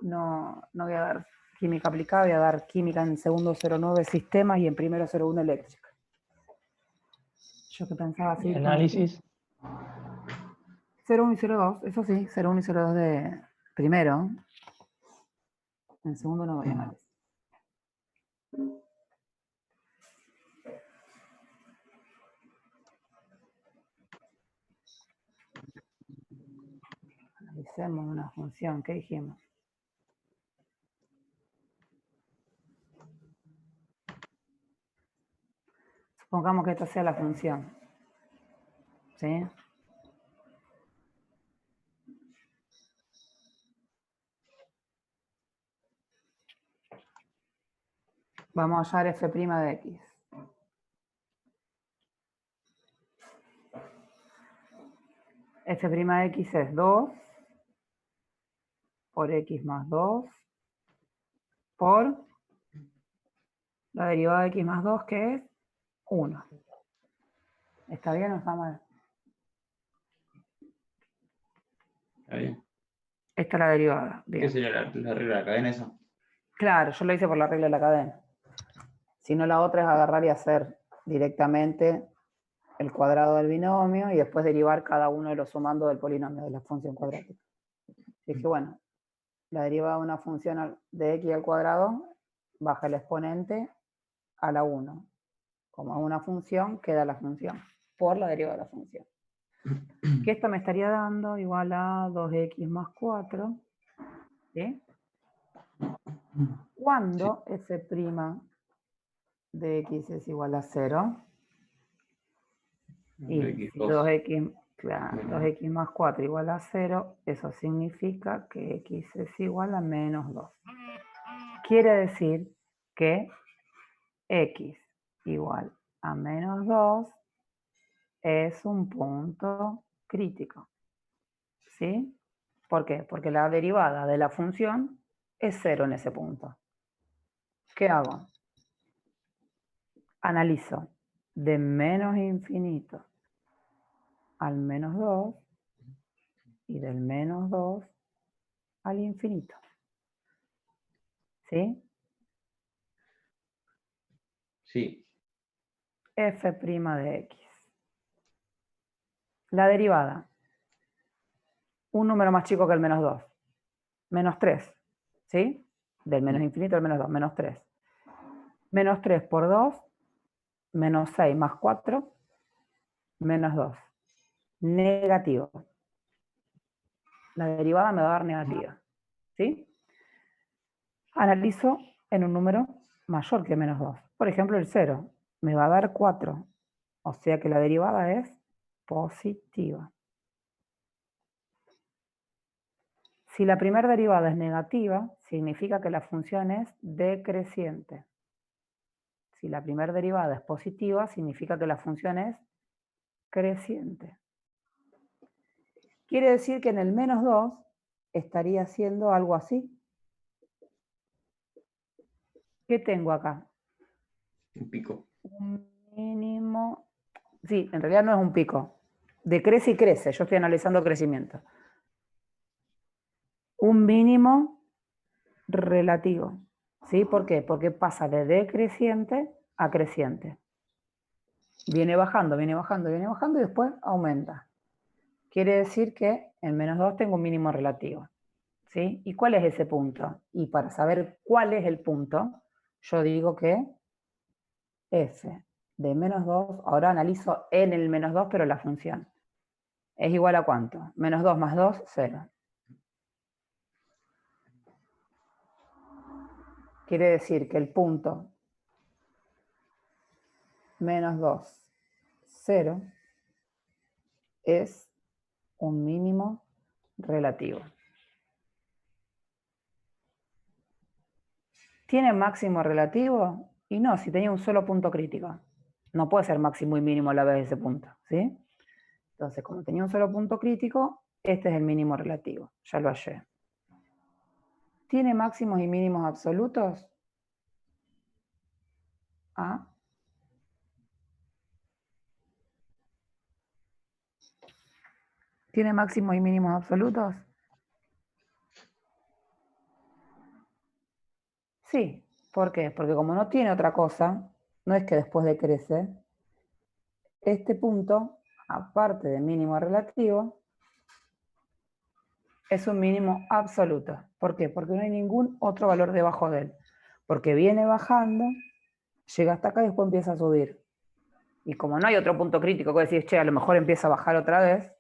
[SPEAKER 1] No voy a dar química aplicada, voy a dar química en segundo 09 sistemas y en primero 01 eléctrica. Yo que pensaba así.
[SPEAKER 2] Análisis.
[SPEAKER 1] 01 y 02, eso sí, 01 y 02 de primero. En segundo no voy a análisis. Analicemos una función, ¿qué dijimos? Supongamos que esta sea la función. ¿Sí? Vamos a hallar f' de x. F' de x es 2 por x más 2 por la derivada de x más 2, que es 1. ¿Está bien o está mal?
[SPEAKER 4] Está bien.
[SPEAKER 1] Esta es la derivada. Bien.
[SPEAKER 4] ¿Qué sería la regla de la cadena esa?
[SPEAKER 1] Claro, yo lo hice por la regla de la cadena. Si no, la otra es agarrar y hacer directamente el cuadrado del binomio y después derivar cada uno de los sumandos del polinomio, de la función cuadrática. Así que bueno, la derivada de una función de x al cuadrado baja el exponente a la 1. Como es una función, queda la función por la derivada de la función. Que esto me estaría dando igual a 2x más 4. ¿Sí? Cuando f' de x es igual a 0. Y si 2x, claro, 2x más 4 igual a 0, eso significa que x es igual a menos 2. Quiere decir que x igual a menos 2 es un punto crítico. ¿Sí? ¿Por qué? Porque la derivada de la función es 0 en ese punto. ¿Qué hago? Analizo de menos infinito al menos 2 y del menos 2 al infinito. ¿Sí?
[SPEAKER 4] Sí.
[SPEAKER 1] F' de x. La derivada. Un número más chico que el menos 2. Menos 3. ¿Sí? Del menos infinito al menos 2. Menos 3. Menos 3 por 2. Menos 6 más 4. Menos 2. negativo. La derivada me va a dar negativa. ¿Sí? Analizo en un número mayor que menos 2. Por ejemplo, el 0 me va a dar 4. O sea que la derivada es positiva. Si la primera derivada es negativa, significa que la función es decreciente. Si la primera derivada es positiva, significa que la función es creciente. Quiere decir que en el menos 2 estaría haciendo algo así. ¿Qué tengo acá?
[SPEAKER 4] Un pico.
[SPEAKER 1] Un mínimo. Sí, en realidad no es un pico. Decrece y crece. Yo estoy analizando crecimiento. Un mínimo relativo. ¿Sí? ¿Por qué? Porque pasa de decreciente a creciente. Viene bajando, viene bajando, viene bajando y después aumenta. Quiere decir que en menos 2 tengo un mínimo relativo. ¿Sí? ¿Y cuál es ese punto? Y para saber cuál es el punto, yo digo que f de menos 2, ahora analizo en el menos 2, pero la función, ¿es igual a cuánto? Menos 2 más 2, 0. Quiere decir que el punto menos 2, 0, es un mínimo relativo. ¿Tiene máximo relativo? Y no, si tenía un solo punto crítico. No puede ser máximo y mínimo a la vez ese punto, ¿sí? Entonces, como tenía un solo punto crítico, este es el mínimo relativo. Ya lo hallé. ¿Tiene máximos y mínimos absolutos? ¿Ah? ¿Tiene máximos y mínimos absolutos? Sí. ¿Por qué? Porque como no tiene otra cosa, no es que después decrece, este punto, aparte de mínimo relativo, es un mínimo absoluto. ¿Por qué? Porque no hay ningún otro valor debajo de él. Porque viene bajando, llega hasta acá y después empieza a subir. Y como no hay otro punto crítico que decir, che, a lo mejor empieza a bajar otra vez,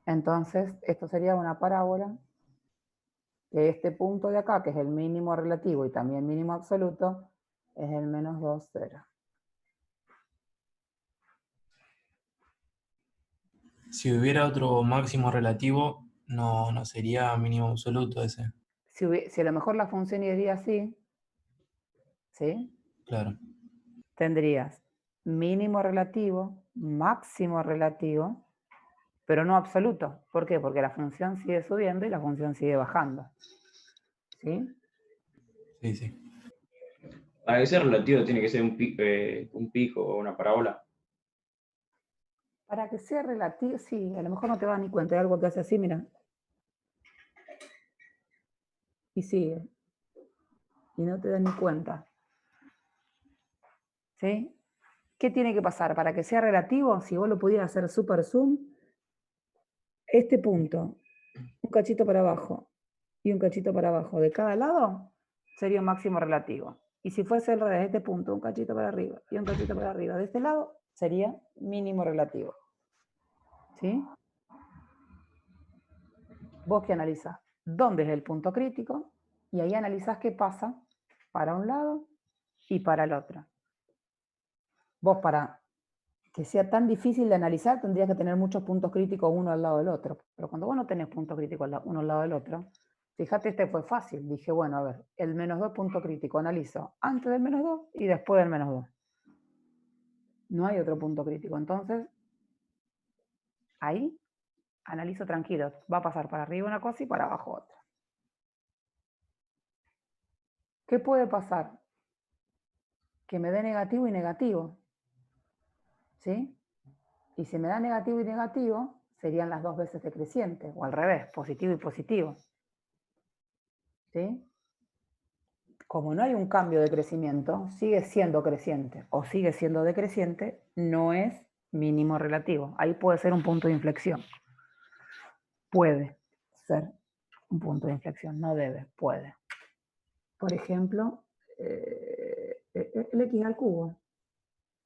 [SPEAKER 1] entonces esto sería una parábola que este punto de acá, que es el mínimo relativo y también mínimo absoluto, es el menos 2, 0.
[SPEAKER 6] Si hubiera otro máximo relativo, no sería mínimo absoluto ese.
[SPEAKER 1] Si a lo mejor la función iría así, ¿sí?
[SPEAKER 6] Claro.
[SPEAKER 1] Tendrías mínimo relativo, máximo relativo, pero no absoluto. ¿Por qué? Porque la función sigue subiendo y la función sigue bajando. ¿Sí?
[SPEAKER 6] Sí, sí.
[SPEAKER 4] Para que sea relativo tiene que ser un pico o una parábola.
[SPEAKER 1] Para que sea relativo, sí, a lo mejor no te das ni cuenta de algo que hace así, mira. Y sigue. Y no te das ni cuenta. ¿Sí? ¿Qué tiene que pasar? Para que sea relativo, si vos lo pudieras hacer super zoom, este punto, un cachito para abajo y un cachito para abajo de cada lado, sería un máximo relativo. Y si fuese el revés, este punto, un cachito para arriba y un cachito para arriba de este lado, sería mínimo relativo. ¿Sí? Vos que analizás dónde es el punto crítico y ahí analizás qué pasa para un lado y para el otro. Vos para que sea tan difícil de analizar tendrías que tener muchos puntos críticos uno al lado del otro. Pero cuando vos no tenés puntos críticos uno al lado del otro, fíjate, este fue fácil. Dije, bueno, a ver, el menos 2 punto crítico, analizo antes del menos 2 y después del menos 2. No hay otro punto crítico. Entonces, ahí analizo tranquilo. Va a pasar para arriba una cosa y para abajo otra. ¿Qué puede pasar? Que me dé negativo y negativo. ¿Sí? Y si me da negativo y negativo, serían las dos veces decrecientes, o al revés, positivo y positivo. ¿Sí? Como no hay un cambio de crecimiento, sigue siendo creciente o sigue siendo decreciente, no es mínimo relativo. Ahí puede ser un punto de inflexión. Puede ser un punto de inflexión, no debe, puede. Por ejemplo, el x al cubo.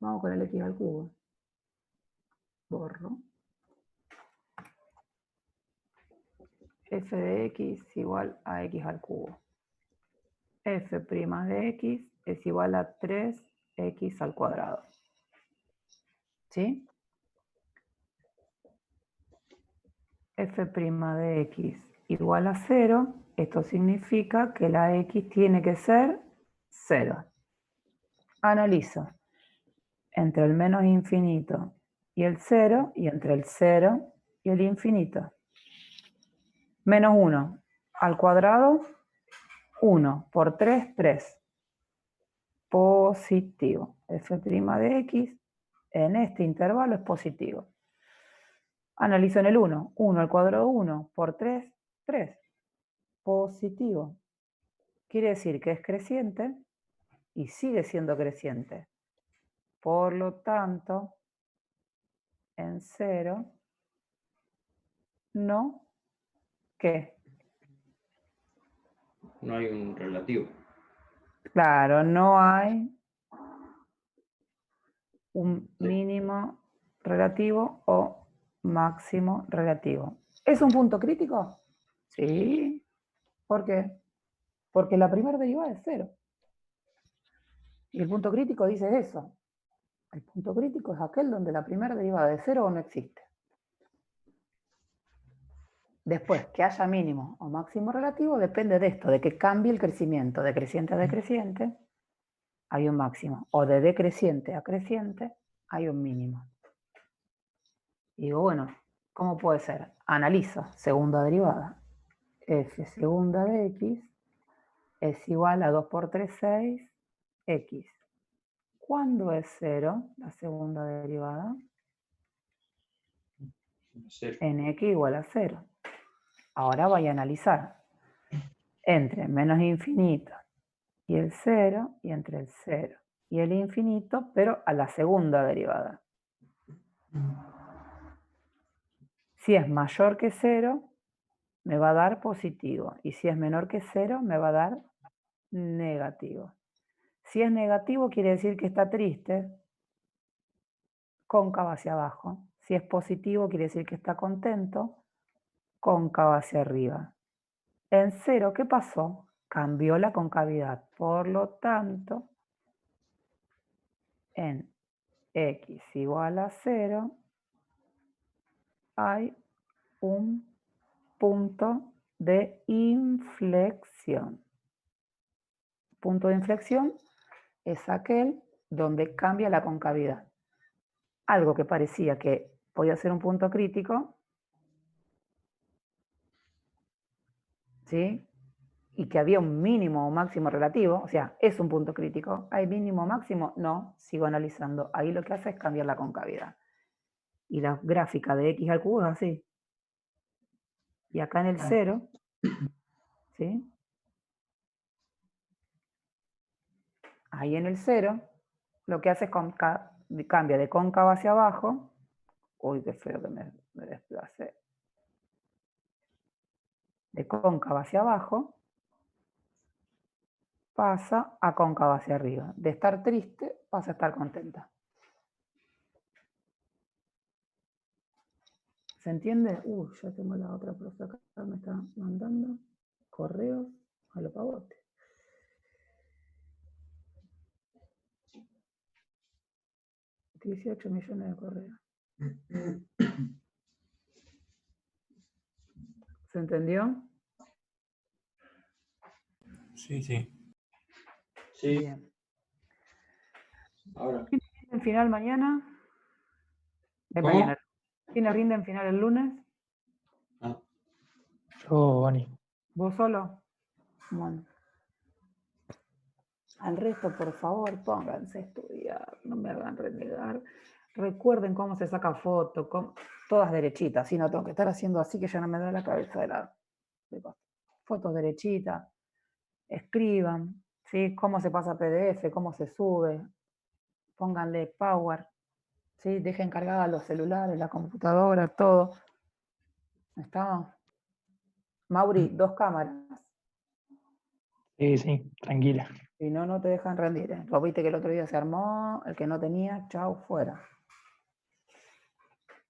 [SPEAKER 1] Vamos con el x al cubo. borro. F de x igual a x al cubo. F' de x es igual a 3x al cuadrado. ¿Sí? F' de x igual a 0, esto significa que la x tiene que ser 0. Analizo. Entre el menos infinito y el 0, y entre el 0 y el infinito. Menos 1 al cuadrado, 1 por 3, 3. Positivo. F' de x en este intervalo es positivo. Analizo en el 1. 1 al cuadrado, 1 por 3, 3. Positivo. Quiere decir que es creciente y sigue siendo creciente. Por lo tanto, en 0, no, ¿qué?
[SPEAKER 4] No hay un relativo.
[SPEAKER 1] Claro, no hay un
[SPEAKER 4] Sí.
[SPEAKER 1] mínimo relativo o máximo relativo. ¿Es un punto crítico? Sí. ¿Por qué? Porque la primera derivada es 0. Y el punto crítico dice eso. El punto crítico es aquel donde la primera derivada es 0 o no existe. Después, que haya mínimo o máximo relativo depende de esto, de que cambie el crecimiento. De creciente a decreciente hay un máximo. O de decreciente a creciente hay un mínimo. Y digo, bueno, ¿cómo puede ser? Analizo segunda derivada. F segunda de x es igual a 2 por 3, 6, x. ¿Cuándo es 0 la segunda derivada?
[SPEAKER 4] Cero.
[SPEAKER 1] En x igual a 0. Ahora voy a analizar entre menos infinito y el 0, y entre el 0 y el infinito, pero a la segunda derivada. Si es mayor que 0, me va a dar positivo. Y si es menor que 0, me va a dar negativo. Si es negativo, quiere decir que está triste, cóncavo hacia abajo. Si es positivo, quiere decir que está contento, cóncavo hacia arriba. En 0, ¿qué pasó? Cambió la concavidad. Por lo tanto, en x igual a 0, hay un punto de inflexión. Punto de inflexión es aquel donde cambia la concavidad. Algo que parecía que podía ser un punto crítico, ¿sí? Y que había un mínimo o máximo relativo, o sea, es un punto crítico. ¿Hay mínimo o máximo? No, sigo analizando. Ahí lo que hace es cambiar la concavidad. Y la gráfica de x al cubo es así. Y acá en el 0, ¿sí? Ahí en el 0, lo que hace es cambia de cóncavo hacia abajo. Uy, qué feo que me desplacé. De cóncavo hacia abajo, pasa a cóncavo hacia arriba. De estar triste, pasa a estar contenta. ¿Se entiende? Uy, ya tengo la otra profe acá, me está mandando correos a lo pavote. $18 millones de correos. ¿Se entendió?
[SPEAKER 6] Sí, sí.
[SPEAKER 4] Sí,
[SPEAKER 1] Bien.
[SPEAKER 4] ahora.
[SPEAKER 1] ¿En final mañana? De
[SPEAKER 4] ¿Cómo?
[SPEAKER 1] mañana. ¿Quiénes rinden final el lunes?
[SPEAKER 4] Ah,
[SPEAKER 2] Yo, Vani.
[SPEAKER 1] ¿Vos solo? Bueno. Al resto, por favor, pónganse a estudiar, no me hagan renegar. Recuerden cómo se saca foto, todas derechitas, si no tengo que estar haciendo así que ya no me da la cabeza de fotos derechitas. Escriban, ¿sí? Cómo se pasa PDF, cómo se sube. Pónganle power, ¿sí? Dejen cargadas los celulares, la computadora, todo. ¿Está? Mauri, 2 cámaras.
[SPEAKER 2] Sí, sí, tranquila.
[SPEAKER 1] Si no, no te dejan rendir. Vos viste que el otro día se armó, el que no tenía, chau, fuera.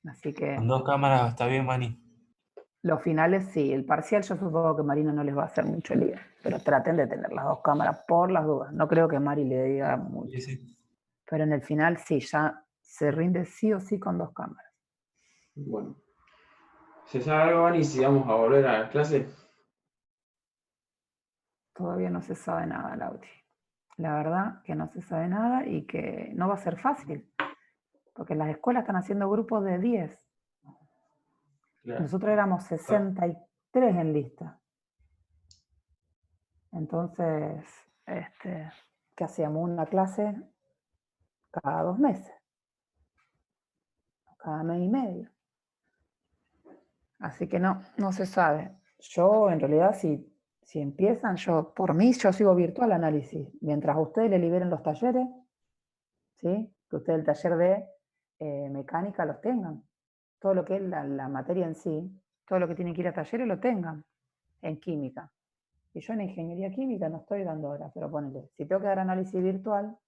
[SPEAKER 1] Así que
[SPEAKER 6] Con 2 cámaras está bien, Mani.
[SPEAKER 1] los finales sí, el parcial yo supongo que Marina no les va a hacer mucho lío, pero traten de tener las 2 cámaras por las dudas. No creo que Mari le diga mucho,
[SPEAKER 6] Sí, sí.
[SPEAKER 1] pero en el final sí, ya se rinde sí o sí con 2 cámaras.
[SPEAKER 4] Bueno. ¿Se sabe algo, Vani, si vamos a volver a la clase?
[SPEAKER 1] Todavía no se sabe nada, Lauti. La verdad que no se sabe nada y que no va a ser fácil, porque las escuelas están haciendo grupos de 10.
[SPEAKER 4] Claro.
[SPEAKER 1] Nosotros éramos 63 en lista. Entonces, ¿qué hacíamos? Una clase cada 2 meses, cada mes y medio. Así que no se sabe. Yo, en realidad, si empiezan, por mí, yo sigo virtual análisis. Mientras ustedes le liberen los talleres, ¿sí? Que ustedes el taller de mecánica los tengan. Todo lo que es la materia en sí, todo lo que tienen que ir a talleres lo tengan en química. Y yo en ingeniería química no estoy dando horas, pero ponele, si tengo que dar análisis virtual,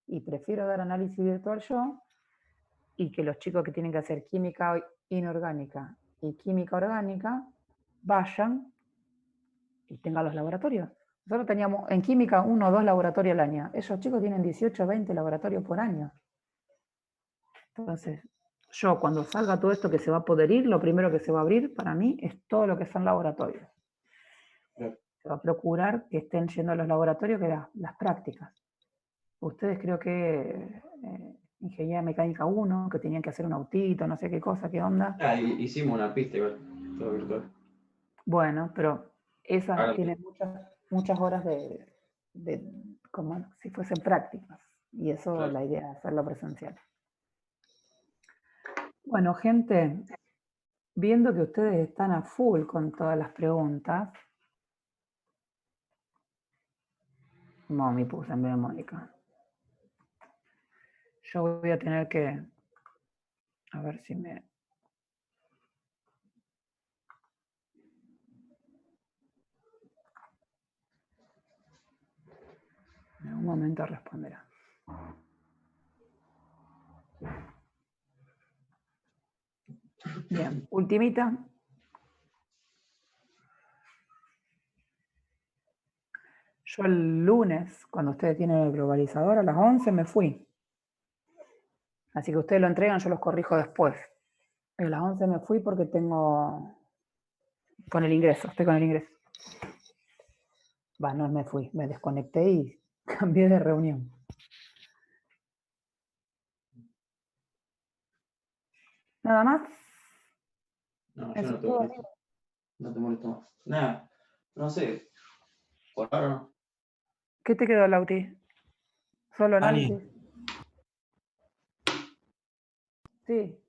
[SPEAKER 1] y prefiero dar análisis virtual yo, y que los chicos que tienen que hacer química inorgánica y química orgánica vayan y tengan los laboratorios. Nosotros teníamos en química 1 o 2 laboratorios al año. Esos chicos tienen 18 o 20 laboratorios por año. Entonces, yo cuando salga todo esto que se va a poder ir, lo primero que se va a abrir para mí es todo lo que son laboratorios. Se va a procurar que estén yendo a los laboratorios, que las prácticas. Ustedes creo que Ingeniería Mecánica 1, que tenían que hacer un autito, no sé qué cosa, qué onda.
[SPEAKER 4] Hicimos una pista igual, todo virtual.
[SPEAKER 1] Bueno, pero esas
[SPEAKER 4] Ahora,
[SPEAKER 1] tienen muchas horas como si fuesen prácticas. Y eso
[SPEAKER 4] claro.
[SPEAKER 1] la idea es hacerlo presencial. Bueno, gente, viendo que ustedes están a full con todas las preguntas. Mami puse en vez de Mónica. Yo voy a tener que... A ver si me... En algún momento responderá. Bien, ultimita. Yo el lunes, cuando ustedes tienen el globalizador, a las 11 me fui. Así que ustedes lo entregan, yo los corrijo después. A las 11 me fui porque tengo... Con el ingreso, estoy con el ingreso. Va, no me fui, me desconecté y cambié de reunión. Nada más.
[SPEAKER 4] No, yo
[SPEAKER 1] Eso
[SPEAKER 4] no
[SPEAKER 1] es
[SPEAKER 4] te
[SPEAKER 1] todo.
[SPEAKER 4] molesto. No te molesto más. Nada, no sé. Por ahora no.
[SPEAKER 1] ¿Qué te quedó, Lauti? ¿Solo
[SPEAKER 6] Mani,
[SPEAKER 1] análisis? Sí.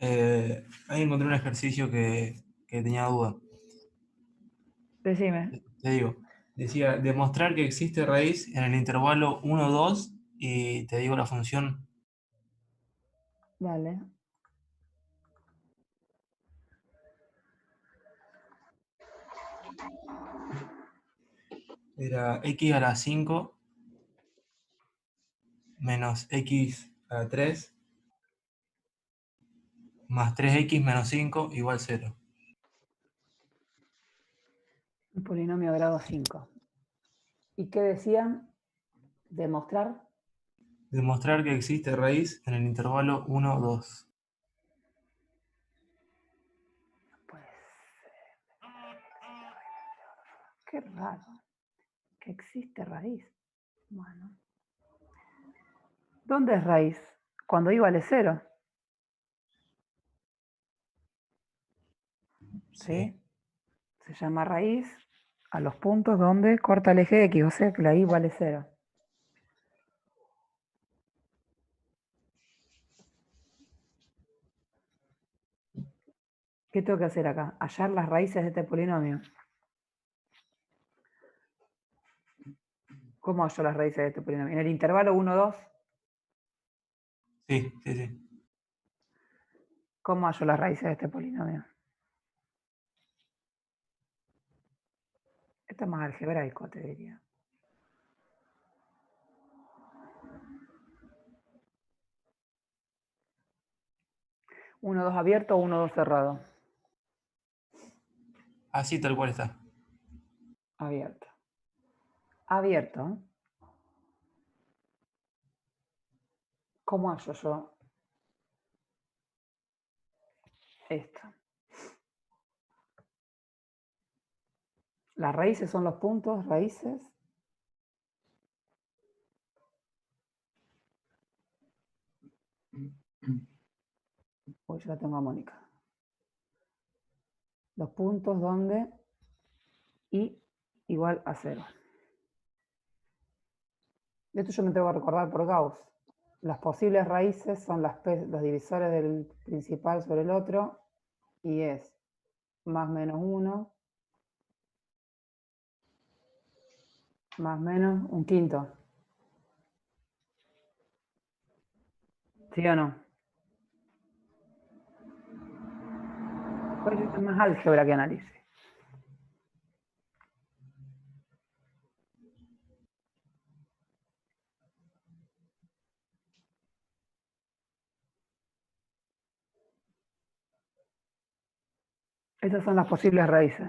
[SPEAKER 6] ahí encontré un ejercicio que tenía duda.
[SPEAKER 1] Decime.
[SPEAKER 6] Te digo, decía, demostrar que existe raíz en el intervalo 1, 2 y te digo la función.
[SPEAKER 1] Dale.
[SPEAKER 6] Era x a la 5 menos x a la 3 más 3x menos 5 igual 0.
[SPEAKER 1] Un polinomio grado 5. ¿Y qué decían? Demostrar.
[SPEAKER 6] Demostrar que existe raíz en el intervalo 1, 2.
[SPEAKER 1] Pues, qué raro. Que existe raíz. Bueno. ¿Dónde es raíz? Cuando i vale 0. ¿Sí? Se llama raíz a los puntos donde corta el eje X, o sea que la i vale 0. ¿Qué tengo que hacer acá? Hallar las raíces de este polinomio. ¿Cómo hallo las raíces de este polinomio? En el intervalo 1, 2.
[SPEAKER 6] Sí, sí, sí.
[SPEAKER 1] ¿Cómo hallo las raíces de este polinomio? Esto es más algebraico, te diría. 1,2 abierto o 1,2 cerrado.
[SPEAKER 6] Así tal cual está.
[SPEAKER 1] Abierto. Abierto. ¿Cómo hallo yo esto? Las raíces son los puntos, raíces. Uy, yo la tengo a Mónica. Los puntos donde i igual a 0. De esto yo me tengo que recordar por Gauss. Las posibles raíces son los divisores del principal sobre el otro y es más menos 1 más menos un quinto. ¿Sí o no? Pues es más álgebra que análisis. Esas son las posibles raíces.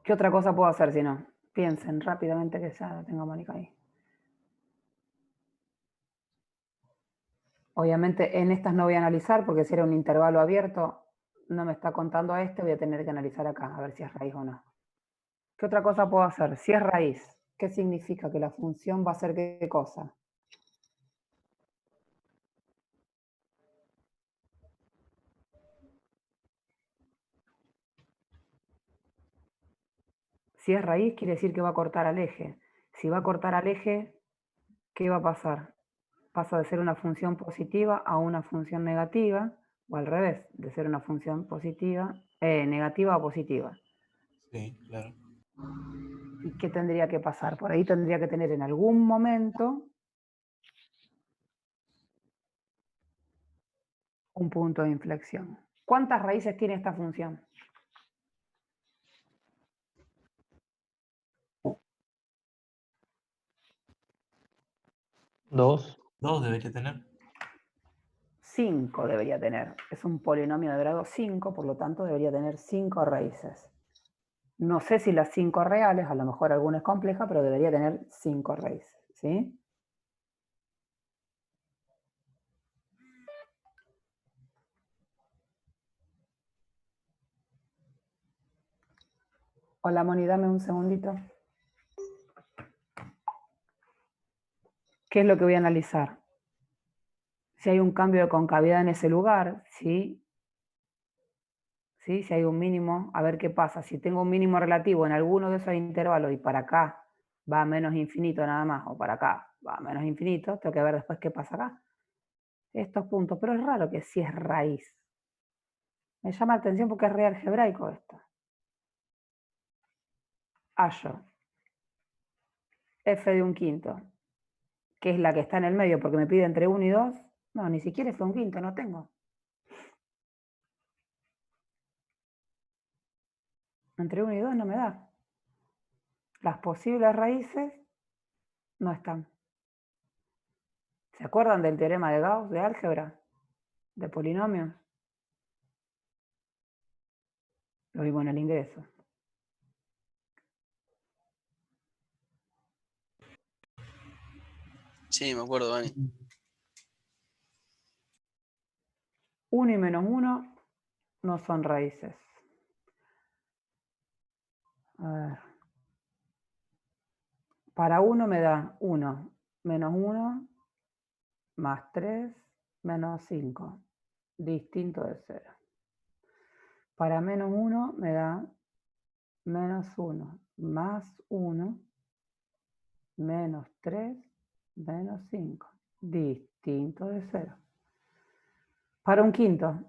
[SPEAKER 1] ¿Qué otra cosa puedo hacer si no? Piensen rápidamente que ya la tengo a Mónica ahí. Obviamente en estas no voy a analizar porque si era un intervalo abierto, no me está contando a este, voy a tener que analizar acá, a ver si es raíz o no. ¿Qué otra cosa puedo hacer? Si es raíz, ¿qué significa? Que la función va a ser qué cosa. Si es raíz, quiere decir que va a cortar al eje. Si va a cortar al eje, ¿qué va a pasar? Pasa de ser una función positiva a una función negativa, o al revés, de ser una función positiva, negativa a positiva.
[SPEAKER 6] Sí, claro.
[SPEAKER 1] ¿Y qué tendría que pasar? Por ahí tendría que tener en algún momento un punto de inflexión. ¿Cuántas raíces tiene esta función?
[SPEAKER 2] Dos.
[SPEAKER 6] 2 debería tener.
[SPEAKER 1] 5 debería tener. Es un polinomio de grado 5, por lo tanto debería tener 5 raíces. No sé si las 5 reales, a lo mejor alguna es compleja, pero debería tener 5 raíces. ¿Sí? Hola Moni, dame un segundito. ¿Qué es lo que voy a analizar? Si hay un cambio de concavidad en ese lugar, ¿sí? ¿Sí? Si hay un mínimo, a ver qué pasa. Si tengo un mínimo relativo en alguno de esos intervalos y para acá va a menos infinito nada más, o para acá va a menos infinito, tengo que ver después qué pasa acá. Estos puntos, pero es raro que sí es raíz. Me llama la atención porque es re algebraico esto. Hallo f de un quinto, que es la que está en el medio porque me pide entre 1 y 2. No, ni siquiera f de un quinto, no tengo. Entre 1 y 2 no me da. Las posibles raíces no están. ¿Se acuerdan del teorema de Gauss de álgebra? De polinomios. Lo vimos en el ingreso.
[SPEAKER 3] Sí, me acuerdo, Dani.
[SPEAKER 1] 1 y menos 1 no son raíces. A ver. Para 1 me da 1 menos 1 más 3 menos 5. Distinto de 0. Para menos 1 me da menos 1 más 1 menos 3 menos 5. Distinto de 0. Para un quinto.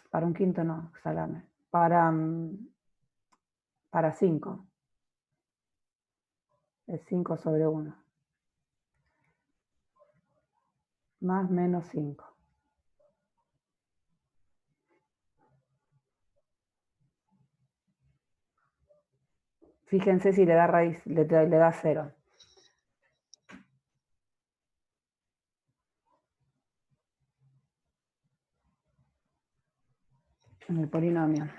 [SPEAKER 1] Para un quinto no, salame. Para 5. Es 5 sobre 1. Más menos 5. Fíjense si le da raíz, le da 0. En el polinomio.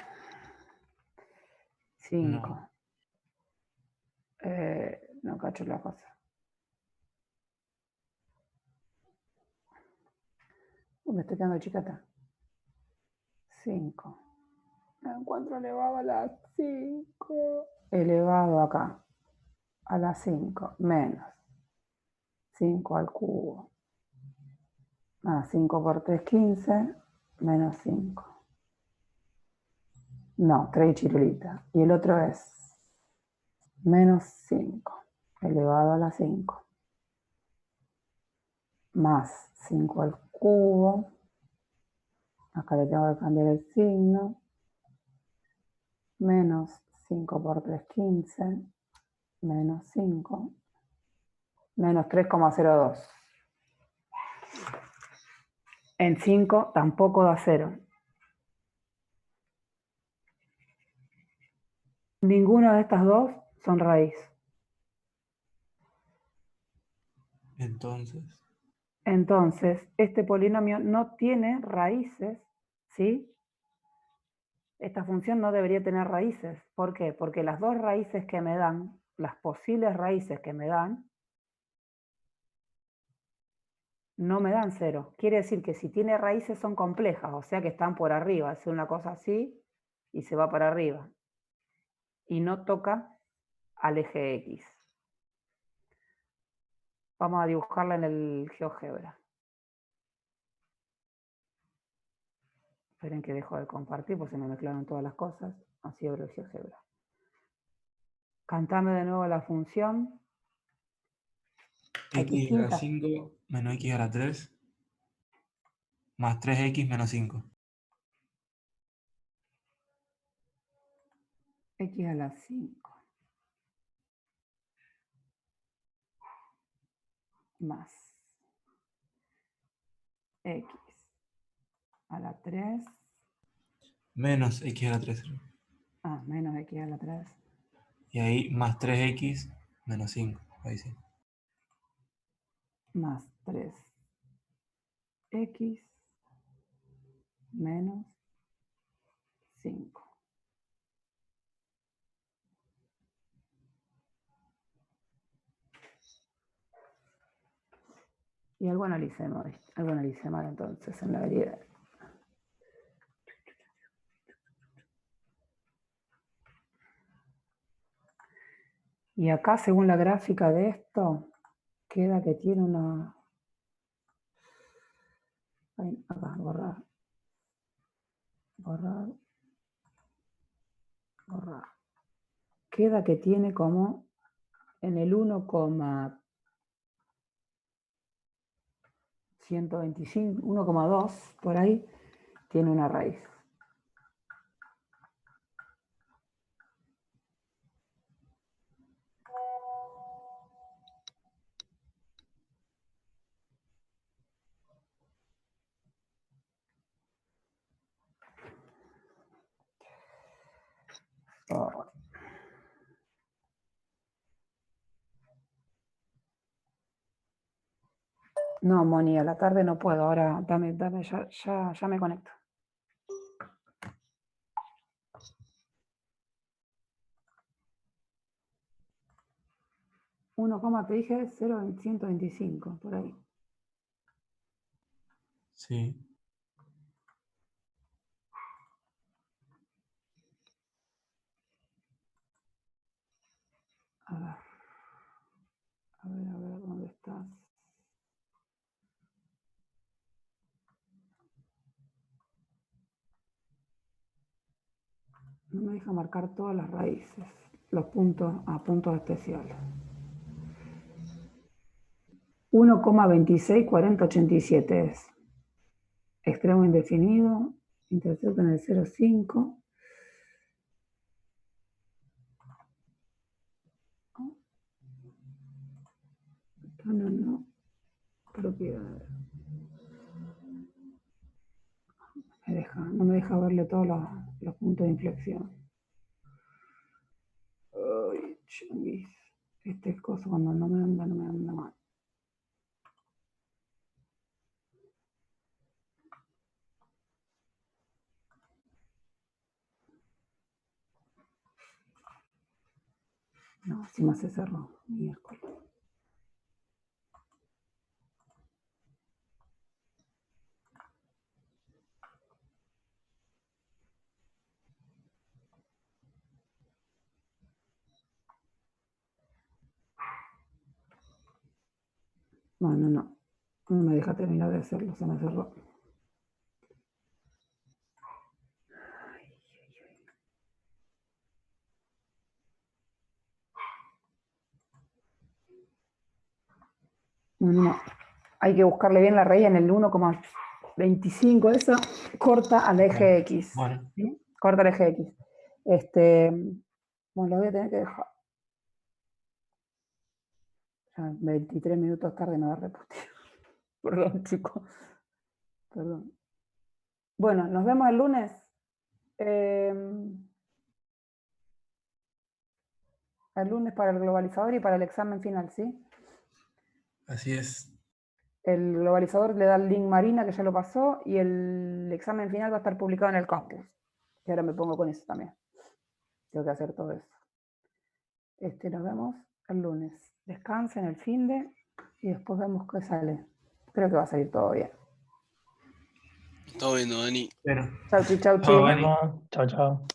[SPEAKER 1] 5. No cacho la cosa. Me estoy quedando chicata. 5. No encuentro elevado a la 5. Elevado acá. A la 5. Menos 5 al cubo. 5 por 3, 15. Menos 5. No, 3 chirulitas. Y el otro es menos 5 elevado a la 5. Más 5 al cubo. Acá le tengo que cambiar el signo. Menos 5 por 3, 15. Menos 5. Menos 3,02. En 5 tampoco da 0. Ninguna de estas dos son raíz. Entonces, este polinomio no tiene raíces, ¿sí? Esta función no debería tener raíces. ¿Por qué? Porque las dos raíces que me dan, las posibles raíces que me dan, no me dan 0. Quiere decir que si tiene raíces son complejas, o sea que están por arriba. Hace una cosa así y se va para arriba. Y no toca al eje X. Vamos a dibujarla en el GeoGebra. Esperen que dejo de compartir porque se me mezclaron todas las cosas. Así abro el GeoGebra. Cantame de nuevo la función.
[SPEAKER 6] X a la 5 menos X a la 3 más 3X menos 5.
[SPEAKER 1] X a la 5. Más X a la 3.
[SPEAKER 6] Menos X a la 3.
[SPEAKER 1] Menos X a la 3.
[SPEAKER 6] Y ahí más 3X menos 5. Ahí sí.
[SPEAKER 1] Más 3X menos 5. Y algo analicemos entonces en la variedad. Y acá, según la gráfica de esto, queda que tiene una... Acá, borrar. Queda que tiene como en el 1,125, 1,2, por ahí, tiene una raíz. No, Moni, a la tarde no puedo. Ahora, dame, ya me conecto. 1, te dije 0,125, por ahí.
[SPEAKER 6] Sí.
[SPEAKER 1] A ver, ¿dónde estás? No me deja marcar todas las raíces, los puntos especiales. 1,264087 es. Extremo indefinido, intersecta en el 0,5. No. Propiedades. No me deja verle todos los puntos de inflexión. Ay. Chunguis. Este es cosa cuando no me anda mal. No, encima se cerró. Miércoles. No me deja terminar de hacerlo, se me cerró. No, hay que buscarle bien la raíz en el 1,25, esa corta al eje X.
[SPEAKER 6] Bueno,
[SPEAKER 1] ¿Sí? Corta al eje X. Bueno, lo voy a tener que dejar. Ya 23 minutos tarde no va a repetir. Perdón, chicos. Perdón. Bueno, nos vemos el lunes. El lunes para el globalizador y para el examen final, ¿sí?
[SPEAKER 6] así es.
[SPEAKER 1] El globalizador le da el link Marina, que ya lo pasó, y el examen final va a estar publicado en el campus. Y ahora me pongo con eso también. Tengo que hacer todo eso. Nos vemos el lunes. Descansen el finde y después vemos qué sale. Creo que va a salir todo bien.
[SPEAKER 3] Todo bien, Dani.
[SPEAKER 6] Pero,
[SPEAKER 1] Chau, chi, chau, chi.
[SPEAKER 6] chao, Dani.
[SPEAKER 2] Bueno, chao, chao.